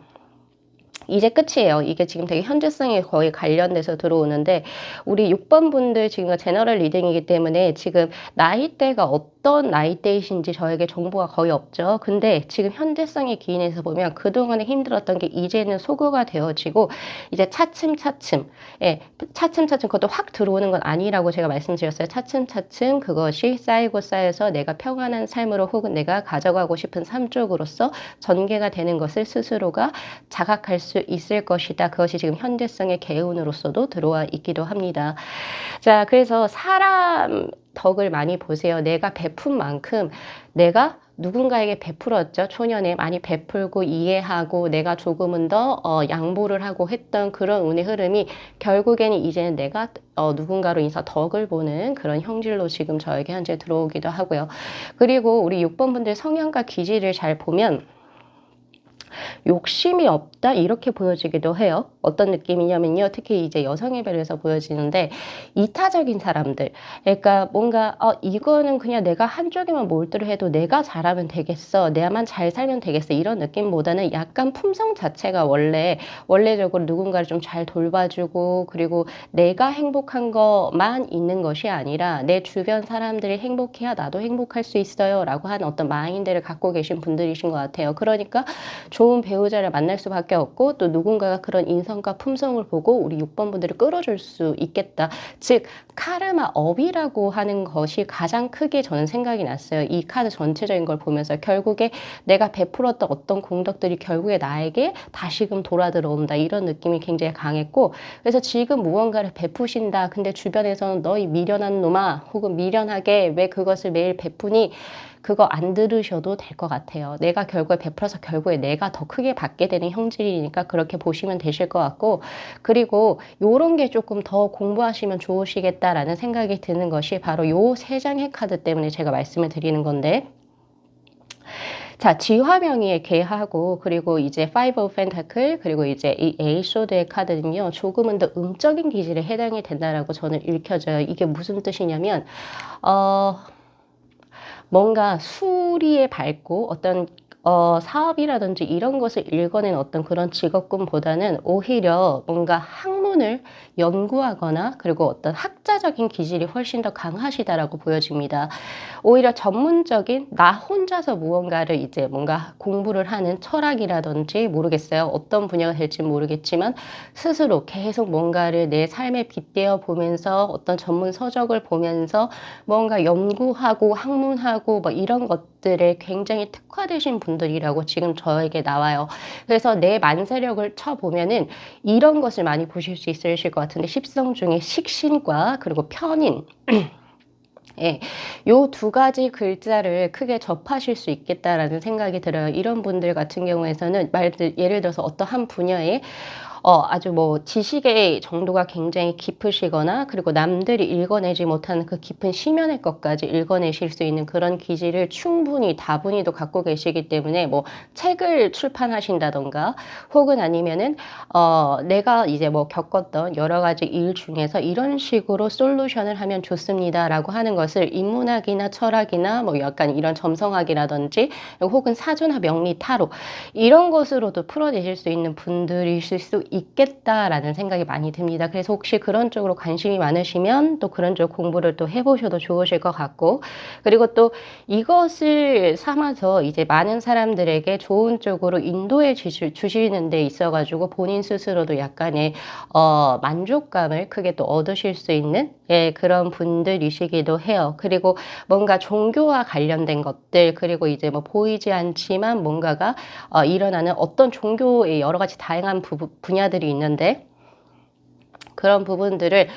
이제 끝이에요. 이게 지금 되게 현재성에 거의 관련돼서 들어오는데, 우리 6번 분들 지금 제너럴 리딩이기 때문에 지금 나이대가 어떤 나이대이신지 저에게 정보가 거의 없죠. 근데 지금 현재성의 기인에서 보면 그동안에 힘들었던 게 이제는 소거가 되어지고, 이제 차츰차츰, 차츰차츰, 그것도 확 들어오는 건 아니라고 제가 말씀드렸어요. 차츰차츰 그것이 쌓이고 쌓여서 내가 평안한 삶으로, 혹은 내가 가져가고 싶은 삶 쪽으로서 전개가 되는 것을 스스로가 자각할 수 있을 것이다. 그것이 지금 현재성의 개운으로서도 들어와 있기도 합니다. 자, 그래서 사람 덕을 많이 보세요. 내가 베푼 만큼 내가 누군가에게 베풀었죠. 초년에 많이 베풀고 이해하고 내가 조금은 더 양보를 하고 했던 그런 운의 흐름이 결국에는 이제는 내가 누군가로 인해서 덕을 보는 그런 형질로 지금 저에게 현재 들어오기도 하고요. 그리고 우리 6번 분들 성향과 기질을 잘 보면 욕심이 없다, 이렇게 보여지기도 해요. 어떤 느낌이냐면요, 특히 이제 여성의 별에서 보여지는데, 이타적인 사람들, 그러니까 뭔가 이거는 그냥 내가 한쪽에만 몰두를 해도 내가 잘하면 되겠어, 내만 잘 살면 되겠어, 이런 느낌보다는 약간 품성 자체가 원래적으로 누군가를 좀 잘 돌봐주고, 그리고 내가 행복한 것만 있는 것이 아니라 내 주변 사람들이 행복해야 나도 행복할 수 있어요 라고 하는 어떤 마인드를 갖고 계신 분들이신 것 같아요. 그러니까 좋은 배우자를 만날 수밖에 없고, 또 누군가가 그런 인성과 품성을 보고 우리 6번 분들을 끌어줄 수 있겠다. 즉 카르마 업이라고 하는 것이 가장 크게 저는 생각이 났어요. 이 카드 전체적인 걸 보면서 결국에 내가 베풀었던 어떤 공덕들이 결국에 나에게 다시금 돌아 들어온다, 이런 느낌이 굉장히 강했고, 그래서 지금 무언가를 베푸신다, 근데 주변에서는 너희 미련한 놈아, 혹은 미련하게 왜 그것을 매일 베푸니, 그거 안 들으셔도 될 것 같아요. 내가 결국에 베풀어서 결국에 내가 더 크게 받게 되는 형질이니까 그렇게 보시면 되실 것 같고, 그리고 요런 게 조금 더 공부하시면 좋으시겠다라는 생각이 드는 것이 바로 요 세 장의 카드 때문에 제가 말씀을 드리는 건데, 자, 지화명의의 개하고, 그리고 이제 Five of Pentacle, 그리고 이제 이 에이소드의 카드는요, 조금은 더 음적인 기질에 해당이 된다라고 저는 읽혀져요. 이게 무슨 뜻이냐면, 뭔가 수리에 밝고 어떤 사업이라든지 이런 것을 읽어낸 어떤 그런 직업군보다는 오히려 뭔가 학문을 연구하거나, 그리고 어떤 학자적인 기질이 훨씬 더 강하시다라고 보여집니다. 오히려 전문적인 나 혼자서 무언가를 이제 뭔가 공부를 하는 철학이라든지, 모르겠어요. 어떤 분야가 될지 모르겠지만 스스로 계속 뭔가를 내 삶에 빗대어 보면서 어떤 전문 서적을 보면서 뭔가 연구하고 학문하고 뭐 이런 것들에 굉장히 특화되신 분들이라고 지금 저에게 나와요. 그래서 내 만세력을 쳐보면은 이런 것을 많이 보실 수 있으실 것 같은데, 십성 중에 식신과 그리고 편인 예, 요 두 가지 글자를 크게 접하실 수 있겠다라는 생각이 들어요. 이런 분들 같은 경우에서는 예를 들어서 어떤 한 분야에 아주 뭐 지식의 정도가 굉장히 깊으시거나, 그리고 남들이 읽어내지 못하는 그 깊은 심연의 것까지 읽어내실 수 있는 그런 기질을 충분히 다분히도 갖고 계시기 때문에, 뭐 책을 출판하신다던가, 혹은 아니면은 내가 이제 뭐 겪었던 여러 가지 일 중에서 이런 식으로 솔루션을 하면 좋습니다라고 하는 것을 인문학이나 철학이나 뭐 약간 이런 점성학이라든지, 혹은 사주나 명리, 타로, 이런 것으로도 풀어내실 수 있는 분들이실 수 있겠다라는 생각이 많이 듭니다. 그래서 혹시 그런 쪽으로 관심이 많으시면 또 그런 쪽 공부를 또 해보셔도 좋으실 것 같고, 그리고 또 이것을 삼아서 이제 많은 사람들에게 좋은 쪽으로 인도해 주시는 데 있어가지고 본인 스스로도 약간의 만족감을 크게 또 얻으실 수 있는 예, 그런 분들이시기도 해요. 그리고 뭔가 종교와 관련된 것들, 그리고 이제 뭐 보이지 않지만 뭔가가 일어나는 어떤 종교의 여러 가지 다양한 분야들이 있는데, 그런 부분들을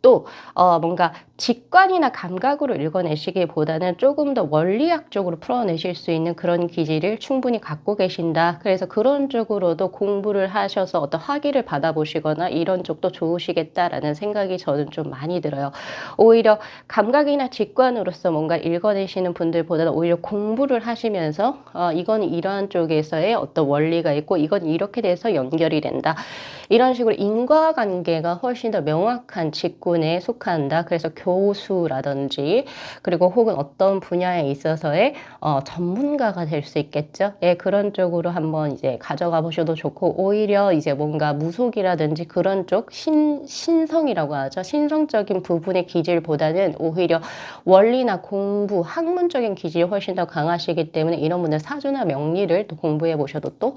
또 뭔가 직관이나 감각으로 읽어내시기보다는 조금 더 원리학적으로 풀어내실 수 있는 그런 기질을 충분히 갖고 계신다. 그래서 그런 쪽으로도 공부를 하셔서 어떤 학위를 받아보시거나 이런 쪽도 좋으시겠다라는 생각이 저는 좀 많이 들어요. 오히려 감각이나 직관으로서 뭔가 읽어내시는 분들보다는 오히려 공부를 하시면서 이건 이러한 쪽에서의 어떤 원리가 있고 이건 이렇게 돼서 연결이 된다. 이런 식으로 인과관계가 훨씬 더 명확한 직군에 속한다. 그래서 교수라든지 그리고 혹은 어떤 분야에 있어서의 전문가가 될 수 있겠죠. 예, 그런 쪽으로 한번 이제 가져가 보셔도 좋고, 오히려 이제 뭔가 무속이라든지 그런 쪽 신성이라고 하죠. 신성적인 부분의 기질보다는 오히려 원리나 공부, 학문적인 기질이 훨씬 더 강하시기 때문에 이런 분들 사주나 명리를 또 공부해 보셔도 또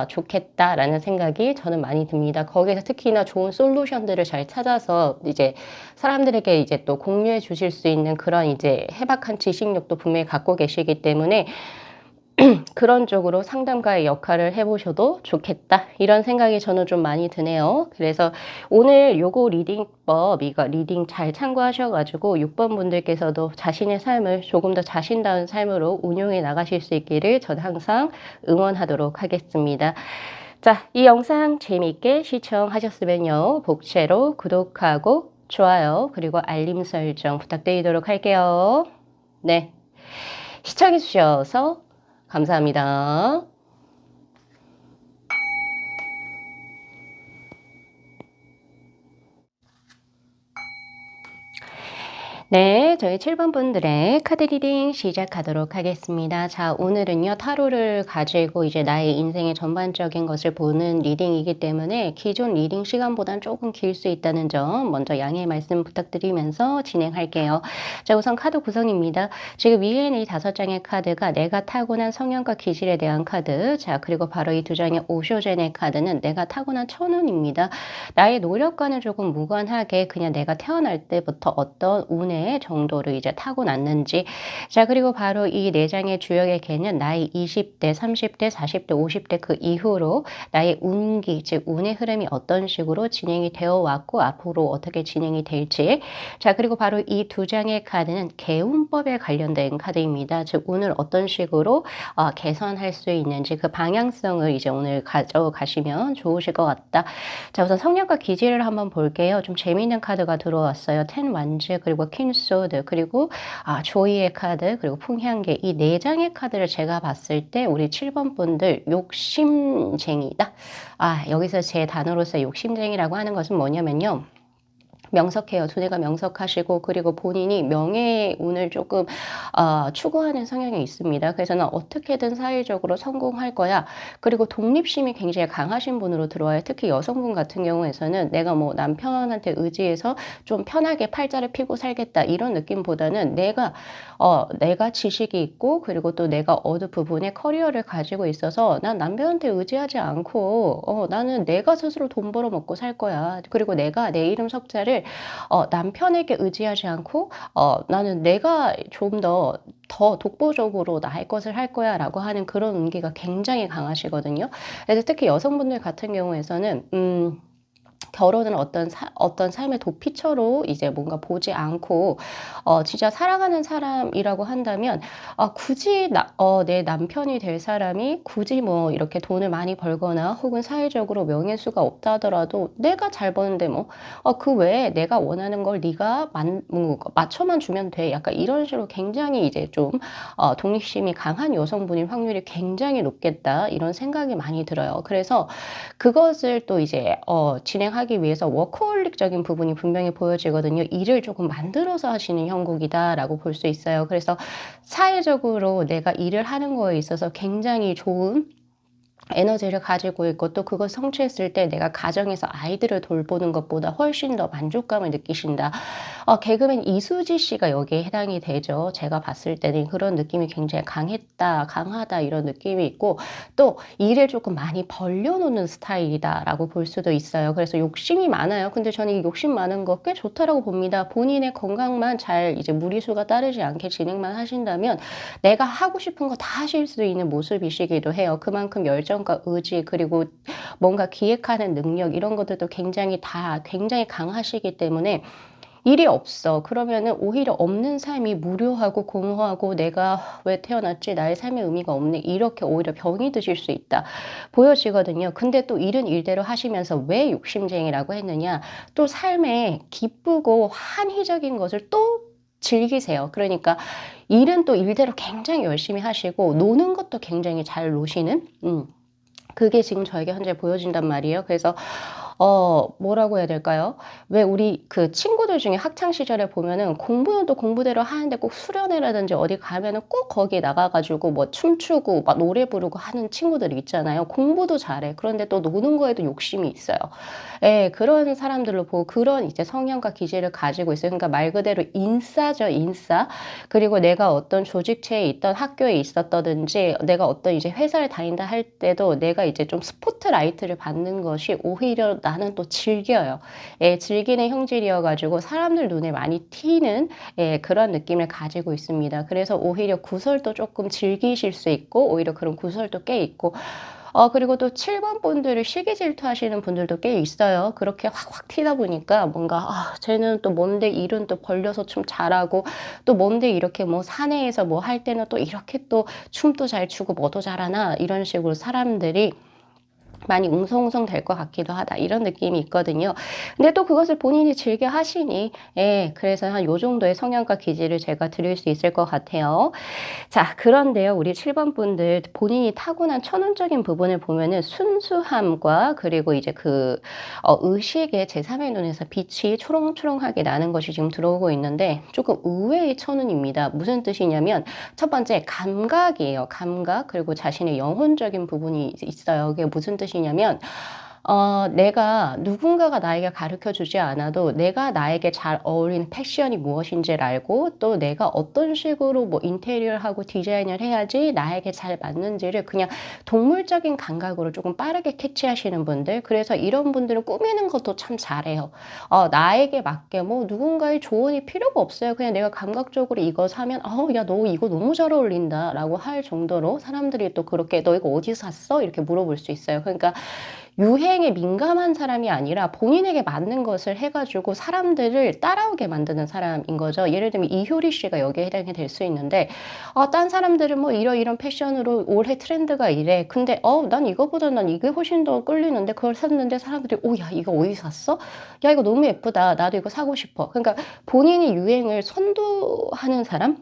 좋겠다라는 생각이 저는 많이 듭니다. 거기에서 특히나 좋은 솔루션들을 잘 찾아서 이제 사람들에게 이제 또 공유해 주실 수 있는 그런 이제 해박한 지식력도 분명히 갖고 계시기 때문에 그런 쪽으로 상담가의 역할을 해보셔도 좋겠다. 이런 생각이 저는 좀 많이 드네요. 그래서 오늘 요거 리딩법, 이거 리딩 잘 참고하셔가지고 6번 분들께서도 자신의 삶을 조금 더 자신다운 삶으로 운용해 나가실 수 있기를 저는 항상 응원하도록 하겠습니다. 자, 이 영상 재미있게 시청하셨으면요. 복채로 구독하고 좋아요, 그리고 알림 설정 부탁드리도록 할게요. 네. 시청해주셔서 감사합니다. 네, 저희 7번 분들의 카드 리딩 시작하도록 하겠습니다. 자, 오늘은요, 타로를 가지고 이제 나의 인생의 전반적인 것을 보는 리딩이기 때문에 기존 리딩 시간보다는 조금 길 수 있다는 점 먼저 양해 말씀 부탁드리면서 진행할게요. 자, 우선 카드 구성입니다. 지금 위에는 이 5장의 카드가 내가 타고난 성향과 기질에 대한 카드. 자, 그리고 바로 이 2장의 오쇼젠의 카드는 내가 타고난 천운입니다. 나의 노력과는 조금 무관하게 그냥 내가 태어날 때부터 어떤 운의 정도를 이제 타고났는지. 자, 그리고 바로 이 4장의 주역의 개는 나의 20대, 30대, 40대, 50대 그 이후로 나의 운기, 즉 운의 흐름이 어떤 식으로 진행이 되어 왔고 앞으로 어떻게 진행이 될지. 자, 그리고 바로 이 2장의 카드는 개운법에 관련된 카드입니다. 즉 운을 어떤 식으로 개선할 수 있는지 그 방향성을 이제 오늘 가져가시면 좋으실 것 같다. 자, 우선 성향과 기질을 한번 볼게요. 좀 재미있는 카드가 들어왔어요. 텐 완즈, 그리고 퀸 소드, 그리고 조이의 카드, 그리고 풍향계. 이 4장의 카드를 제가 봤을 때 우리 7번 분들 욕심쟁이다. 여기서 제 단어로서 욕심쟁이라고 하는 것은 뭐냐면요. 명석해요. 두뇌가 명석하시고, 그리고 본인이 명예의 운을 조금 추구하는 성향이 있습니다. 그래서 는 어떻게든 사회적으로 성공할 거야. 그리고 독립심이 굉장히 강하신 분으로 들어와요. 특히 여성분 같은 경우에서는 내가 뭐 남편한테 의지해서 좀 편하게 팔자를 피고 살겠다 이런 느낌보다는 내가 지식이 있고, 그리고 또 내가 어느 부분에 커리어를 가지고 있어서 난 남편한테 의지하지 않고 나는 내가 스스로 돈 벌어 먹고 살 거야. 그리고 내가 내 이름 석자를 남편에게 의지하지 않고 나는 내가 좀 더 독보적으로 나 할 것을 할 거야 라고 하는 그런 운기가 굉장히 강하시거든요. 그래서 특히 여성분들 같은 경우에서는 결혼은 어떤 삶의 도피처로 이제 뭔가 보지 않고 진짜 사랑하는 사람이라고 한다면 굳이 내 남편이 될 사람이 굳이 뭐 이렇게 돈을 많이 벌거나 혹은 사회적으로 명예수가 없다 하더라도 내가 잘 버는데 뭐 그 외에 내가 원하는 걸 네가 맞춰만 주면 돼. 약간 이런 식으로 굉장히 이제 좀 독립심이 강한 여성분일 확률이 굉장히 높겠다. 이런 생각이 많이 들어요. 그래서 그것을 또 이제 진행하기 위해서 워커홀릭적인 부분이 분명히 보여지거든요. 일을 조금 만들어서 하시는 형국이다라고 볼 수 있어요. 그래서 사회적으로 내가 일을 하는 거에 있어서 굉장히 좋은 에너지를 가지고 있고 또 그걸 성취했을 때 내가 가정에서 아이들을 돌보는 것보다 훨씬 더 만족감을 느끼신다. 개그맨 이수지 씨가 여기에 해당이 되죠. 제가 봤을 때는 그런 느낌이 굉장히 강했다, 강하다 이런 느낌이 있고 또 일을 조금 많이 벌려 놓는 스타일이다라고 볼 수도 있어요. 그래서 욕심이 많아요. 근데 저는 이 욕심 많은 거 꽤 좋다라고 봅니다. 본인의 건강만 잘 이제 무리수가 따르지 않게 진행만 하신다면 내가 하고 싶은 거 다 하실 수 있는 모습이시기도 해요. 그만큼 열정과 의지 그리고 뭔가 기획하는 능력 이런 것들도 굉장히 강하시기 때문에 일이 없어. 그러면은 오히려 없는 삶이 무료하고 공허하고 '내가 왜 태어났지? 나의 삶의 의미가 없네.' 이렇게 오히려 병이 드실 수 있다 보여지거든요. 근데 또 일은 일대로 하시면서 왜 욕심쟁이라고 했느냐? 또 삶에 기쁘고 환희적인 것을 또 즐기세요. 그러니까 일은 또 일대로 굉장히 열심히 하시고 노는 것도 굉장히 잘 노시는 그게 지금 저에게 현재 보여진단 말이에요. 그래서 뭐라고 해야 될까요? 왜 우리 그 친구들 중에 학창 시절에 보면은 공부는 또 공부대로 하는데 꼭 수련회라든지 어디 가면은 꼭 거기에 나가 가지고 뭐 춤추고 막 노래 부르고 하는 친구들이 있잖아요. 공부도 잘해. 그런데 또 노는 거에도 욕심이 있어요. 예. 그런 사람들로 보고 그런 이제 성향과 기질을 가지고 있어요. 그러니까 말 그대로 인싸죠, 인싸. 그리고 내가 어떤 조직체에 있던 학교에 있었다든지 내가 어떤 이제 회사를 다닌다 할 때도 내가 이제 좀 스포트라이트를 받는 것이 오히려 나는 또 즐겨요. 예. 즐기는 형질이어 가지고 사람들 눈에 많이 튀는 예 그런 느낌을 가지고 있습니다. 그래서 오히려 구설도 쪼끔 즐기실 수 있고 오히려 그런 구설도 꽤 있고 그리고 또 7번 분들을 시기 질투하시는 분들도 꽤 있어요. 그렇게 확확 튀다 보니까 뭔가 '아 쟤는 또 뭔데 일은 또 벌려서 춤 잘하고 또 뭔데 이렇게 뭐 사내에서 뭐 할 때는 또 이렇게 또 춤도 잘 추고 뭐도 잘하나.' 이런 식으로 사람들이 많이 웅성웅성 될 것 같기도 하다. 이런 느낌이 있거든요. 근데 또 그것을 본인이 즐겨 하시니 예 그래서 한 요 정도의 성향과 기질을 제가 드릴 수 있을 것 같아요. 자 그런데요. 우리 7번 분들 본인이 타고난 천운적인 부분을 보면은 순수함과 그리고 이제 그 의식의 제3의 눈에서 빛이 초롱초롱하게 나는 것이 지금 들어오고 있는데 조금 의외의 천운입니다. 무슨 뜻이냐면 첫 번째 감각이에요. 감각 그리고 자신의 영혼적인 부분이 있어요. 그게 무슨 뜻이냐면 내가 누군가가 나에게 가르쳐 주지 않아도 내가 나에게 잘 어울리는 패션이 무엇인지를 알고 또 내가 어떤 식으로 뭐 인테리어를 하고 디자인을 해야지 나에게 잘 맞는지를 그냥 동물적인 감각으로 조금 빠르게 캐치하시는 분들 그래서 이런 분들은 꾸미는 것도 참 잘해요. 나에게 맞게 뭐 누군가의 조언이 필요가 없어요. 그냥 내가 감각적으로 이거 사면 야 너 이거 너무 잘 어울린다."라고 할 정도로 사람들이 또 그렇게 "너 이거 어디서 샀어?" 이렇게 물어볼 수 있어요. 그러니까 유행에 민감한 사람이 아니라 본인에게 맞는 것을 해 가지고 사람들을 따라오게 만드는 사람인 거죠. 예를 들면 이효리 씨가 여기에 해당이 될 수 있는데 딴 사람들은 뭐 이러이런 패션으로 올해 트렌드가 이래. 근데 난 이거보다 난 이게 훨씬 더 끌리는데 그걸 샀는데 사람들이 "오 야 이거 어디서 샀어? 야 이거 너무 예쁘다. 나도 이거 사고 싶어." 그러니까 본인이 유행을 선도하는 사람?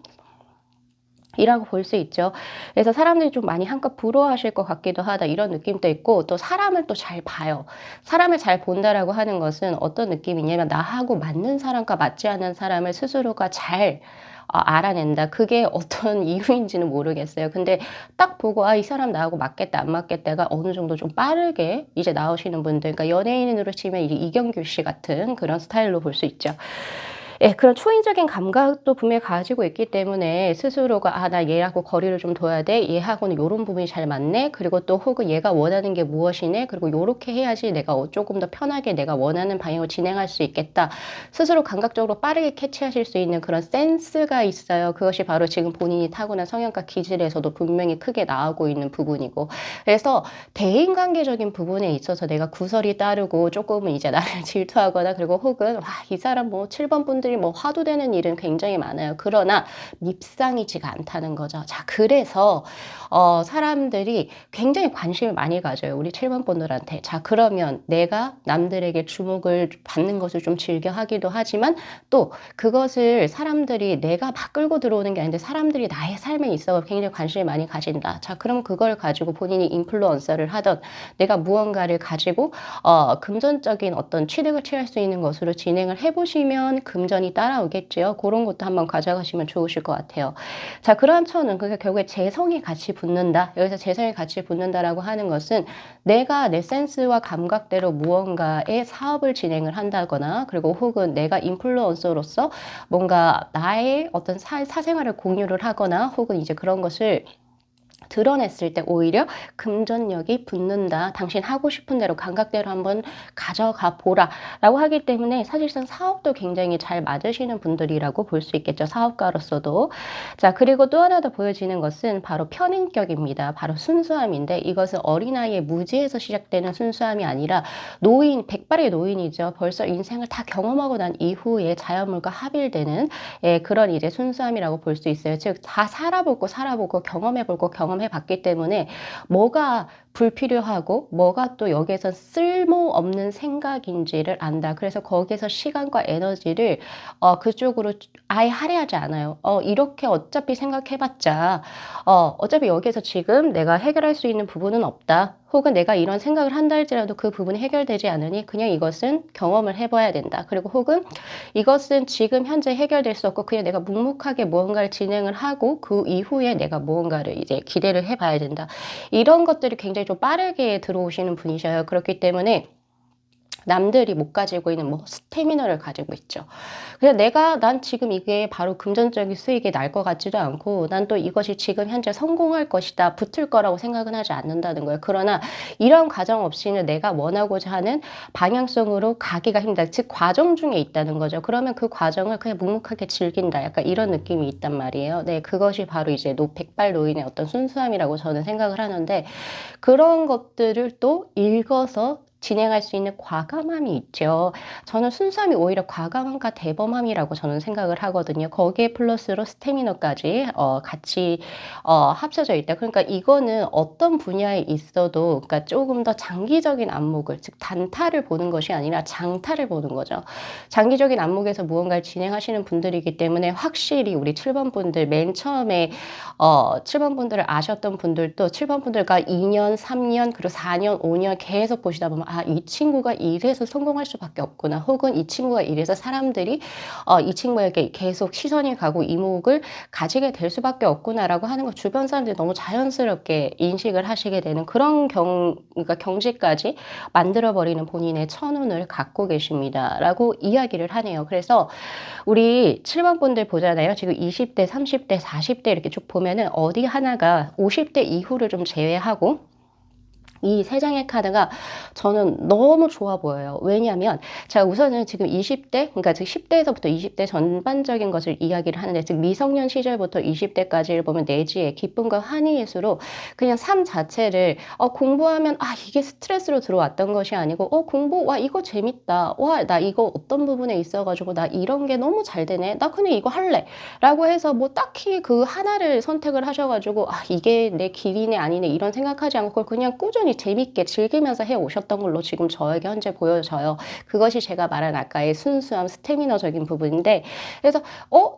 이라고 볼 수 있죠. 그래서 사람들이 좀 많이 한껏 부러워하실 것 같기도 하다 이런 느낌도 있고 또 사람을 또 잘 봐요. 사람을 잘 본다라고 하는 것은 어떤 느낌이냐면 나하고 맞는 사람과 맞지 않는 사람을 스스로가 잘 알아낸다. 그게 어떤 이유인지는 모르겠어요. 근데 딱 보고 '아 이 사람 나하고 맞겠다. 안 맞겠다.'가 어느 정도 좀 빠르게 이제 나오시는 분들 그러니까 연예인으로 치면 이제 이경규 씨 같은 그런 스타일로 볼 수 있죠. 예 그런 초인적인 감각도 분명히 가지고 있기 때문에 스스로가 '아 나 얘하고 거리를 좀 둬야 돼. 얘하고는 요런 부분이 잘 맞네.' 그리고 또 혹은 '얘가 원하는 게 무엇이네. 그리고 요렇게 해야지 내가 쪼끔 더 편하게 내가 원하는 방향으로 진행할 수 있겠다.' 스스로 감각적으로 빠르게 캐치하실 수 있는 그런 센스가 있어요. 그것이 바로 지금 본인이 타고난 성향과 기질에서도 분명히 크게 나오고 있는 부분이고 그래서 대인관계적인 부분에 있어서 내가 구설이 따르고 쪼끔은 이제 나를 질투하거나 그리고 혹은 '와 이 사람 뭐 7번 분들이 뭐 화도 되는 일은 굉장히 많아요.' 그러나 밉상이지가 않다는 거죠. 자 그래서 사람들이 굉장히 관심을 많이 가져요, 우리 7번 분들한테. 자 그러면 내가 남들에게 주목을 받는 것을 좀 즐겨 하기도 하지만 또 그것을 사람들이 내가 막 끌고 들어오는 게 아닌데 사람들이 나의 삶에 있어 굉장히 관심을 많이 가진다. 자 그럼 그걸 가지고 본인이 인플루언서를 하든 내가 무언가를 가지고 금전적인 어떤 취득을 취할 수 있는 것으로 진행을 해 보시면 금전이 기간이 따라오겠죠. 그런 것도 한번 가져가시면 좋으실 것 같아요. 자, 그러한 처는 그러니까 결국에 재성이 같이 붙는다. 여기서 재성이 같이 붙는다라고 하는 것은 내가 내 센스와 감각대로 무언가의 사업을 진행을 한다거나 그리고 혹은 내가 인플루언서로서 뭔가 나의 어떤 사생활을 공유를 하거나 혹은 이제 그런 것을 드러냈을 때 오히려 금전력이 붙는다. 당신 하고 싶은 대로 감각대로 한번 가져가 보라 라고 하기 때문에 사실상 사업도 굉장히 잘 맞으시는 분들이라고 볼 수 있겠죠. 사업가로서도. 자, 그리고 또 하나 더 보여지는 것은 바로 편인격입니다. 바로 순수함인데 이것은 어린아이의 무지에서 시작되는 순수함이 아니라 노인, 백발의 노인이죠. 벌써 인생을 다 경험하고 난 이후에 자연물과 합일되는 그런 이제 순수함이라고 볼 수 있어요. 즉, 다 살아보고 경험해보고 경험해봤기 때문에 뭐가 불필요하고 뭐가 또 여기에서 쓸모없는 생각인지를 안다. 그래서 거기에서 시간과 에너지를 그쪽으로 아예 할애하지 않아요. 이렇게 어차피 생각해봤자 어차피 여기에서 지금 내가 해결할 수 있는 부분은 없다. 혹은 내가 이런 생각을 한다 할지라도 그 부분이 해결되지 않으니 그냥 이것은 경험을 해봐야 된다. 그리고 혹은 이것은 지금 현재 해결될 수 없고 그냥 내가 묵묵하게 무언가를 진행을 하고 그 이후에 내가 무언가를 이제 기대를 해봐야 된다. 이런 것들이 굉장히 좀 빠르게 들어오시는 분이셔요. 그렇기 때문에 남들이 못 가지고 있는 뭐 스태미너를 가지고 있죠. 그래서 난 지금 이게 바로 금전적인 수익이 날 것 같지도 않고 난 또 이것이 지금 현재 성공할 것이다, 붙을 거라고 생각은 하지 않는다는 거예요. 그러나 이런 과정 없이는 내가 원하고자 하는 방향성으로 가기가 힘들다. 즉 과정 중에 있다는 거죠. 그러면 그 과정을 그냥 묵묵하게 즐긴다. 약간 이런 느낌이 있단 말이에요. 네, 그것이 바로 이제 백발 노인의 어떤 순수함이라고 저는 생각을 하는데 그런 것들을 또 읽어서 진행할 수 있는 과감함이 있죠. 저는 순수함이 오히려 과감함과 대범함이라고 저는 생각을 하거든요. 거기에 플러스로 스태미너까지 같이 합쳐져 있다. 그러니까 이거는 어떤 분야에 있어도 그러니까 조금 더 장기적인 안목을 즉 단타를 보는 것이 아니라 장타를 보는 거죠. 장기적인 안목에서 무언가를 진행하시는 분들이기 때문에 확실히 우리 7번 분들 맨 처음에 7번 분들을 아셨던 분들도 7번 분들과 2년, 3년, 그리고 4년, 5년 계속 보시다 보면 이 친구가 이래서 성공할 수밖에 없구나. 혹은 이 친구가 이래서 사람들이 이 친구에게 계속 시선이 가고 이목을 가지게 될 수밖에 없구나라고 하는 거 주변 사람들이 너무 자연스럽게 인식을 하시게 되는 그런 그러니까 경지까지 만들어버리는 본인의 천운을 갖고 계십니다라고 이야기를 하네요. 그래서 우리 7번 분들 보잖아요. 지금 20대, 30대, 40대 이렇게 쭉 보면은 어디 하나가 50대 이후를 좀 제외하고 이 세 장의 카드가 저는 너무 좋아 보여요. 왜냐하면 자 우선은 지금 20대 그러니까 즉 10대에서부터 20대 전반적인 것을 이야기를 하는데 즉 미성년 시절부터 20대까지를 보면 내지의 기쁨과 환희의수로 그냥 삶 자체를 공부하면 이게 스트레스로 들어왔던 것이 아니고 공부 와 이거 재밌다. 와 나 이거 어떤 부분에 있어가지고 나 이런 게 너무 잘 되네. 나 그냥 이거 할래. 라고 해서 뭐 딱히 그 하나를 선택을 하셔가지고 이게 내 길이네 아니네 이런 생각하지 않고 그걸 그냥 꾸준히 재밌게 즐기면서 해오셨던 걸로 지금 저에게 현재 보여져요. 그것이 제가 말한 아까의 순수함, 스태미너적인 부분인데 그래서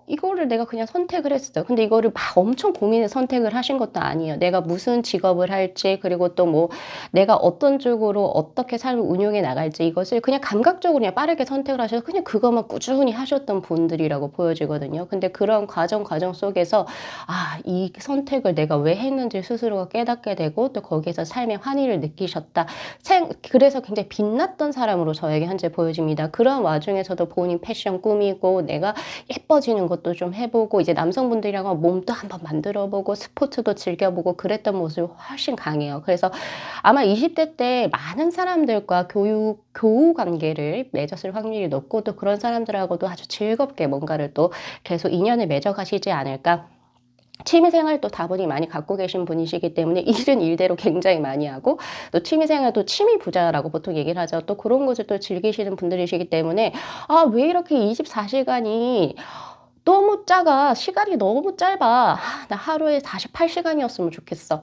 이거를 내가 그냥 선택을 했어요. 근데 이거를 막 엄청 고민해 선택을 하신 것도 아니에요. 내가 무슨 직업을 할지 그리고 또 뭐 내가 어떤 쪽으로 어떻게 삶을 운용해 나갈지 이것을 그냥 감각적으로 그냥 빠르게 선택을 하셔서 그냥 그것만 꾸준히 하셨던 분들이라고 보여지거든요. 근데 그런 과정 속에서 이 선택을 내가 왜 했는지 스스로가 깨닫게 되고 또 거기에서 삶의 환희를 느끼셨다. 그래서 굉장히 빛났던 사람으로 저에게 현재 보여집니다. 그런 와중에서도 본인 패션 꾸미고 내가 예뻐지는 것도 좀 해보고 이제 남성분들이랑 몸도 한번 만들어보고 스포츠도 즐겨보고 그랬던 모습이 훨씬 강해요. 그래서 아마 20대 때 많은 사람들과 교우 관계를 맺었을 확률이 높고 또 그런 사람들하고도 아주 즐겁게 뭔가를 또 계속 인연을 맺어가시지 않을까. 취미생활도 다분히 많이 갖고 계신 분이시기 때문에 일은 일대로 굉장히 많이 하고 또 취미생활도 취미부자라고 보통 얘기를 하죠. 또 그런 것을 또 즐기시는 분들이시기 때문에 왜 이렇게 24시간이 너무 작아. 시간이 너무 짧아. 나 하루에 48시간이었으면 좋겠어.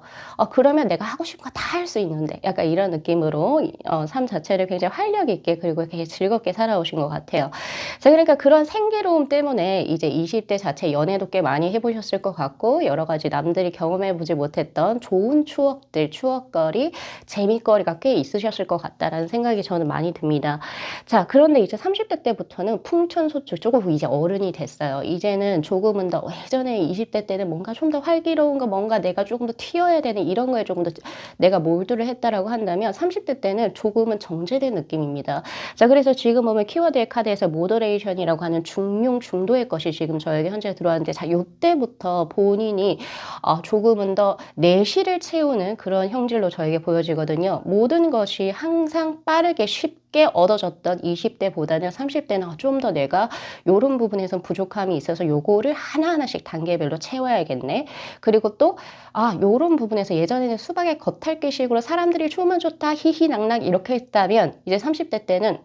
그러면 내가 하고 싶은 거 다 할 수 있는데. 약간 이런 느낌으로 삶 자체를 굉장히 활력 있게 그리고 되게 즐겁게 살아오신 것 같아요. 자, 그러니까 그런 생기로움 때문에 이제 20대 자체 연애도 꽤 많이 해보셨을 것 같고 여러 가지 남들이 경험해보지 못했던 좋은 추억들, 추억거리, 재미거리가 꽤 있으셨을 것 같다라는 생각이 저는 많이 듭니다. 자, 그런데 이제 30대 때부터는 풍천소출 조금 이제 어른이 됐어요. 이제는 조금은 더 예전에 20대 때는 뭔가 좀 더 활기로운 거 뭔가 내가 조금 더 튀어야 되는 이런 거에 조금 더 내가 몰두를 했다라고 한다면 30대 때는 조금은 정제된 느낌입니다. 자, 그래서 지금 보면 키워드의 카드에서 모더레이션이라고 하는 중용 중도의 것이 지금 저에게 현재 들어왔는데 자, 요때부터 본인이 조금은 더 내실을 채우는 그런 형질로 저에게 보여지거든요. 모든 것이 항상 빠르게 쉽게 얻어졌던 20대보다는 30대는 좀 더 내가 요런 부분에선 부족함이 있어서 요거를 하나하나씩 단계별로 채워야겠네. 그리고 또 요런 부분에서 예전에는 수박의 겉핥기식으로 사람들이 좋으면 좋다 히히낙낙 이렇게 했다면 이제 30대 때는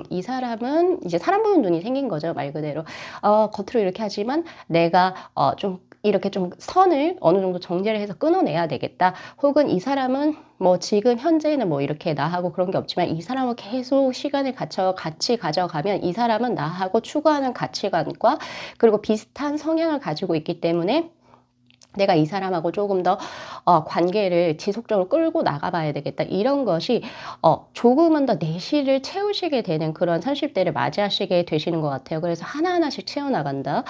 이 사람은 이제 사람 보는 눈이 생긴 거죠. 말 그대로 겉으로 이렇게 하지만 내가 좀 이렇게 좀 선을 어느 정도 정제를 해서 끊어내야 되겠다. 혹은 이 사람은 뭐 지금 현재는 뭐 이렇게 나하고 그런 게 없지만 이 사람은 계속 시간을 같이 가져가면 이 사람은 나하고 추구하는 가치관과 그리고 비슷한 성향을 가지고 있기 때문에 내가 이 사람하고 조금 더 관계를 지속적으로 끌고 나가봐야 되겠다. 이런 것이 조금은 더 내실을 채우시게 되는 그런 30대를 맞이하시게 되시는 것 같아요. 그래서 하나하나씩 채워나간다.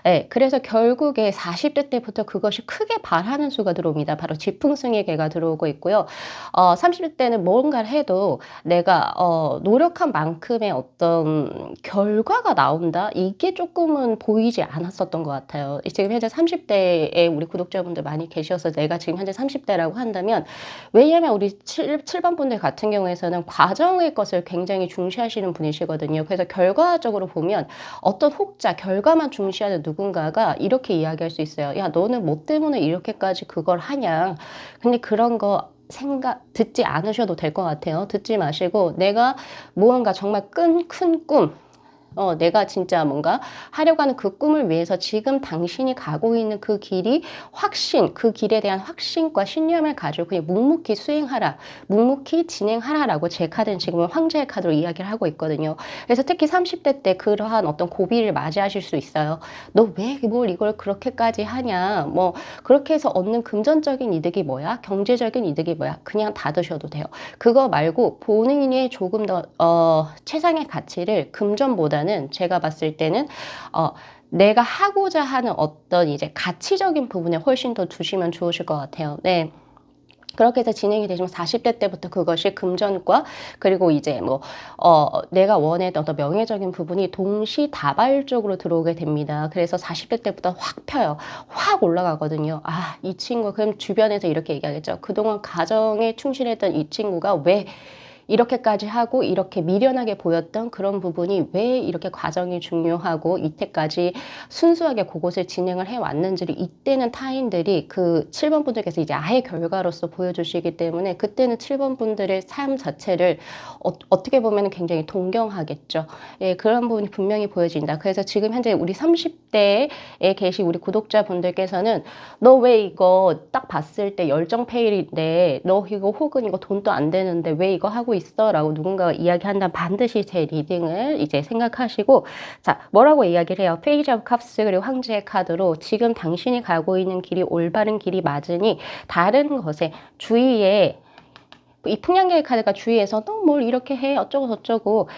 예, 그래서 결국에 40대 때부터 그것이 크게 발하는 수가 들어옵니다. 바로 지풍승의 개가 들어오고 있고요. 30대 때는 뭔가를 해도 내가 노력한 만큼의 어떤 결과가 나온다? 이게 조금은 보이지 않았었던 것 같아요. 지금 현재 30대에 우리 구독자분들 많이 계셔서 내가 지금 현재 30대라고 한다면 왜냐면 우리 7번 분들 같은 경우에서는 과정의 것을 굉장히 중시하시는 분이시거든요. 그래서 결과적으로 보면 어떤 혹자 결과만 중시하는 누군가가 이렇게 이야기할 수 있어요. 야, 너는 뭐 때문에 이렇게까지 그걸 하냐. 근데 그런 거 듣지 않으셔도 될 것 같아요. 듣지 마시고 내가 무언가 정말 큰 꿈, 내가 진짜 뭔가 하려고 하는 그 꿈을 위해서 지금 당신이 가고 있는 그 길이 그 길에 대한 확신과 신념을 가지고 그냥 묵묵히 수행하라, 묵묵히 진행하라라고 제 카드는 지금은 황제의 카드로 이야기를 하고 있거든요. 그래서 특히 30대 때 그러한 어떤 고비를 맞이하실 수 있어요. 너 왜 뭘 이걸 그렇게까지 하냐, 뭐 그렇게 해서 얻는 금전적인 이득이 뭐야? 경제적인 이득이 뭐야? 그냥 닫으셔도 돼요. 그거 말고 본인이 조금 더 최상의 가치를 금전보다는 제가 봤을 때는 내가 하고자 하는 어떤 이제 가치적인 부분에 훨씬 더 두시면 좋으실 것 같아요. 네. 그렇게 해서 진행이 되지만 40대 때부터 그것이 금전과 그리고 이제 뭐 내가 원했던 어떤 명예적인 부분이 동시다발적으로 들어오게 됩니다. 그래서 40대 때부터 확 펴요. 확 올라가거든요. 이 친구 그럼 주변에서 이렇게 얘기하겠죠. 그동안 가정에 충실했던 이 친구가 왜 이렇게까지 하고 이렇게 미련하게 보였던 그런 부분이 왜 이렇게 과정이 중요하고 이때까지 순수하게 그것을 진행을 해왔는지를 이때는 타인들이 그 7번 분들께서 이제 아예 결과로서 보여주시기 때문에 그때는 7번 분들의 삶 자체를 어떻게 보면 굉장히 동경하겠죠. 예, 그런 부분이 분명히 보여진다. 그래서 지금 현재 우리 30대에 계신 우리 구독자분들께서는 너 왜 이거 딱 봤을 때 열정 페일인데 너 이거 혹은 이거 돈도 안 되는데 왜 이거 하고 있어? 라고 누군가가 이야기한다면 반드시 제 리딩을 이제 생각하시고 자, 뭐라고 이야기를 해요? 페이지 오브 컵스 그리고 황제의 카드로 지금 당신이 가고 있는 길이 올바른 길이 맞으니 다른 것에 주위에 이 풍량계의 카드가 주위에서 너 뭘 이렇게 해 어쩌고 저쩌고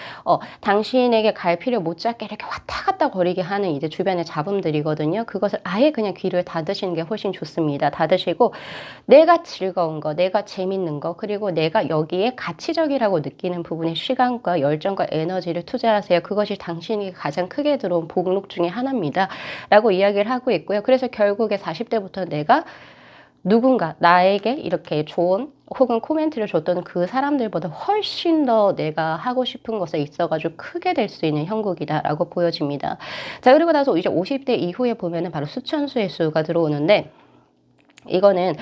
당신에게 갈 필요 못잡게 이렇게 왔다 갔다 거리게 하는 이제 주변의 잡음들이거든요. 그것을 아예 그냥 귀를 닫으시는 게 훨씬 좋습니다. 닫으시고 내가 즐거운 거, 내가 재밌는 거, 그리고 내가 여기에 가치적이라고 느끼는 부분에 시간과 열정과 에너지를 투자하세요. 그것이 당신이 가장 크게 들어온 복록 중에 하나입니다. 라고 이야기를 하고 있고요. 그래서 결국에 40대부터 내가 누군가 나에게 이렇게 좋은 혹은 코멘트를 줬던 그 사람들보다 훨씬 더 내가 하고 싶은 것에 있어가지고 크게 될 수 있는 형국이다라고 보여집니다. 자, 그리고 나서 이제 50대 이후에 보면은 바로 수천수의 수가 들어오는데 이거는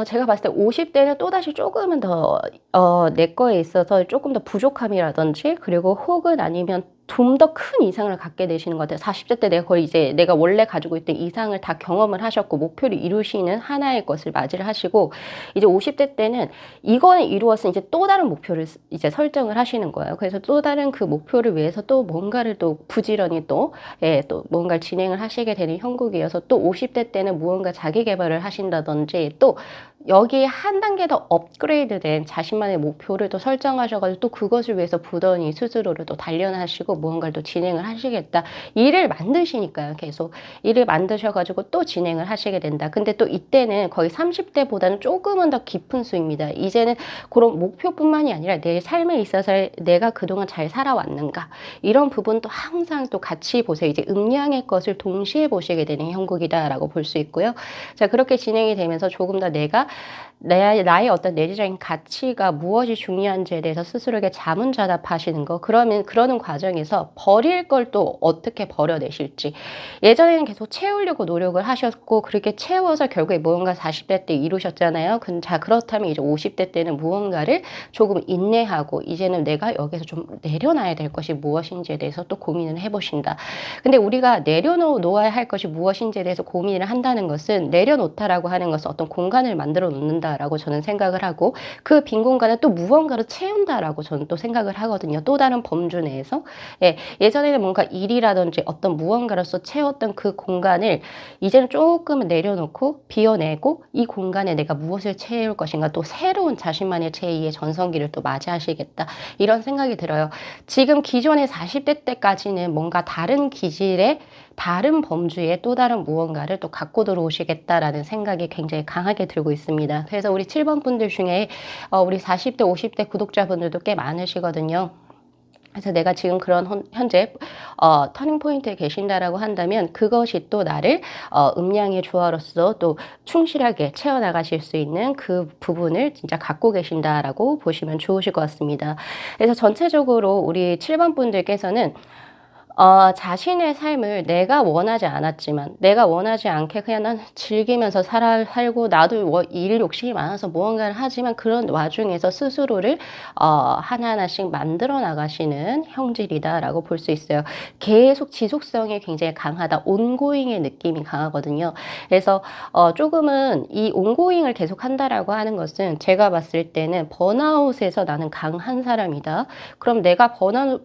제가 봤을 때 50대는 또다시 조금은 더 내 거에 있어서 조금 더 부족함이라든지 그리고 혹은 아니면 좀 더 큰 이상을 갖게 되시는 것 같아요. 40대 때 내가 거의 이제 내가 원래 가지고 있던 이상을 다 경험을 하셨고 목표를 이루시는 하나의 것을 맞이를 하시고 이제 50대 때는 이거는 이루었으니 이제 또 다른 목표를 이제 설정을 하시는 거예요. 그래서 또 다른 그 목표를 위해서 또 뭔가를 또 부지런히 또, 예, 또 뭔가를 진행을 하시게 되는 형국이어서 또 50대 때는 무언가 자기 개발을 하신다든지 또 여기에 한 단계 더 업그레이드된 자신만의 목표를 또 설정하셔가지고 또 그것을 위해서 부단히 스스로를 또 단련하시고 무언가를 또 진행을 하시겠다. 일을 만드시니까요. 계속 일을 만드셔가지고 또 진행을 하시게 된다. 근데 또 이때는 거의 30대보다는 조금은 더 깊은 수입니다. 이제는 그런 목표뿐만이 아니라 내 삶에 있어서 내가 그동안 잘 살아왔는가 이런 부분도 항상 또 같이 보세요. 이제 음양의 것을 동시에 보시게 되는 형국이다라고 볼 수 있고요. 자, 그렇게 진행이 되면서 조금 더 내가 나의 어떤 내재적인 가치가 무엇이 중요한지에 대해서 스스로에게 자문자답하시는 거. 그러는 과정에서 버릴 걸 또 어떻게 버려내실지. 예전에는 계속 채우려고 노력을 하셨고, 그렇게 채워서 결국에 무언가 40대 때 이루셨잖아요. 자, 그렇다면 이제 50대 때는 무언가를 조금 인내하고, 이제는 내가 여기서 좀 내려놔야 될 것이 무엇인지에 대해서 또 고민을 해보신다. 근데 우리가 내려놓아야 할 것이 무엇인지에 대해서 고민을 한다는 것은 내려놓다라고 하는 것은 어떤 공간을 만들어 놓는다라고 저는 생각을 하고 그 빈 공간을 또 무언가로 채운다라고 저는 또 생각을 하거든요. 또 다른 범주 내에서. 예, 예전에는 뭔가 일이라든지 어떤 무언가로서 채웠던 그 공간을 이제는 조금 내려놓고 비워내고 이 공간에 내가 무엇을 채울 것인가 또 새로운 자신만의 제2의 전성기를 또 맞이하시겠다. 이런 생각이 들어요. 지금 기존의 40대 때까지는 뭔가 다른 기질의 다른 범주의 또 다른 무언가를 또 갖고 들어오시겠다라는 생각이 굉장히 강하게 들고 있습니다. 그래서 우리 7번 분들 중에 우리 40대, 50대 구독자분들도 꽤 많으시거든요. 그래서 내가 지금 그런 현재 터닝 포인트에 계신다라고 한다면 그것이 또 나를 음양의 조화로서 또 충실하게 채워나가실 수 있는 그 부분을 진짜 갖고 계신다라고 보시면 좋으실 것 같습니다. 그래서 전체적으로 우리 7번 분들께서는 자신의 삶을 내가 원하지 않았지만, 내가 원하지 않게 그냥 난 즐기면서 살고, 나도 일 욕심이 많아서 무언가를 하지만 그런 와중에서 스스로를, 하나하나씩 만들어 나가시는 형질이다라고 볼 수 있어요. 계속 지속성이 굉장히 강하다. 온고잉의 느낌이 강하거든요. 그래서, 조금은 이 온고잉을 계속 한다라고 하는 것은 제가 봤을 때는 번아웃에서 나는 강한 사람이다. 그럼 내가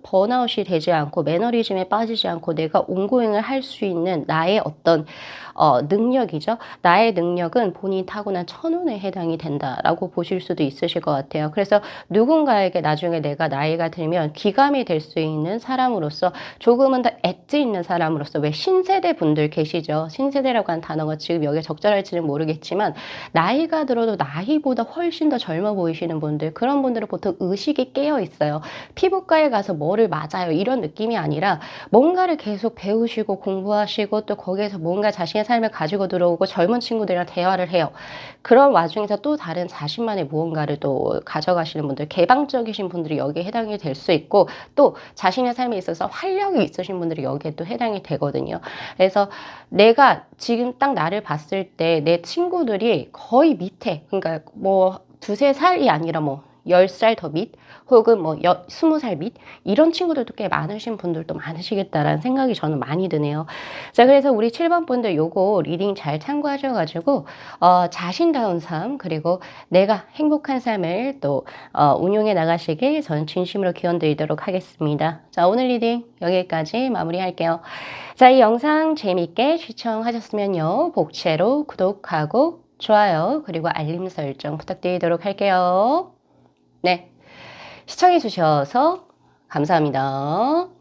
번아웃이 되지 않고 매너리즘에 빠지지 않고 내가 온고잉을 할 수 있는 나의 어떤 능력이죠. 나의 능력은 본인이 타고난 천운에 해당이 된다라고 보실 수도 있으실 것 같아요. 그래서 누군가에게 나중에 내가 나이가 들면 귀감이 될 수 있는 사람으로서 조금은 더 엣지 있는 사람으로서 왜 신세대 분들 계시죠. 신세대라고 하는 단어가 지금 여기에 적절할지는 모르겠지만 나이가 들어도 나이보다 훨씬 더 젊어 보이시는 분들 그런 분들은 보통 의식이 깨어 있어요. 피부과에 가서 뭐를 맞아요 이런 느낌이 아니라 뭔가를 계속 배우시고 공부하시고 또 거기에서 뭔가 자신의 삶을 가지고 들어오고 젊은 친구들이랑 대화를 해요. 그런 와중에서 또 다른 자신만의 무언가를 또 가져가시는 분들, 개방적이신 분들이 여기에 해당이 될 수 있고 또 자신의 삶에 있어서 활력이 있으신 분들이 여기에 또 해당이 되거든요. 그래서 내가 지금 딱 나를 봤을 때 내 친구들이 거의 밑에, 그러니까 뭐 두세 살이 아니라 뭐 10살 더 밑, 혹은 뭐 20살 밑, 이런 친구들도 꽤 많으신 분들도 많으시겠다라는 생각이 저는 많이 드네요. 자, 그래서 우리 7번 분들 요거 리딩 잘 참고하셔가지고, 자신다운 삶, 그리고 내가 행복한 삶을 또, 운용해 나가시길 저는 진심으로 기원 드리도록 하겠습니다. 자, 오늘 리딩 여기까지 마무리할게요. 자, 이 영상 재미있게 시청하셨으면요, 복채로 구독하고 좋아요, 그리고 알림 설정 부탁드리도록 할게요. 네. 시청해 주셔서 감사합니다.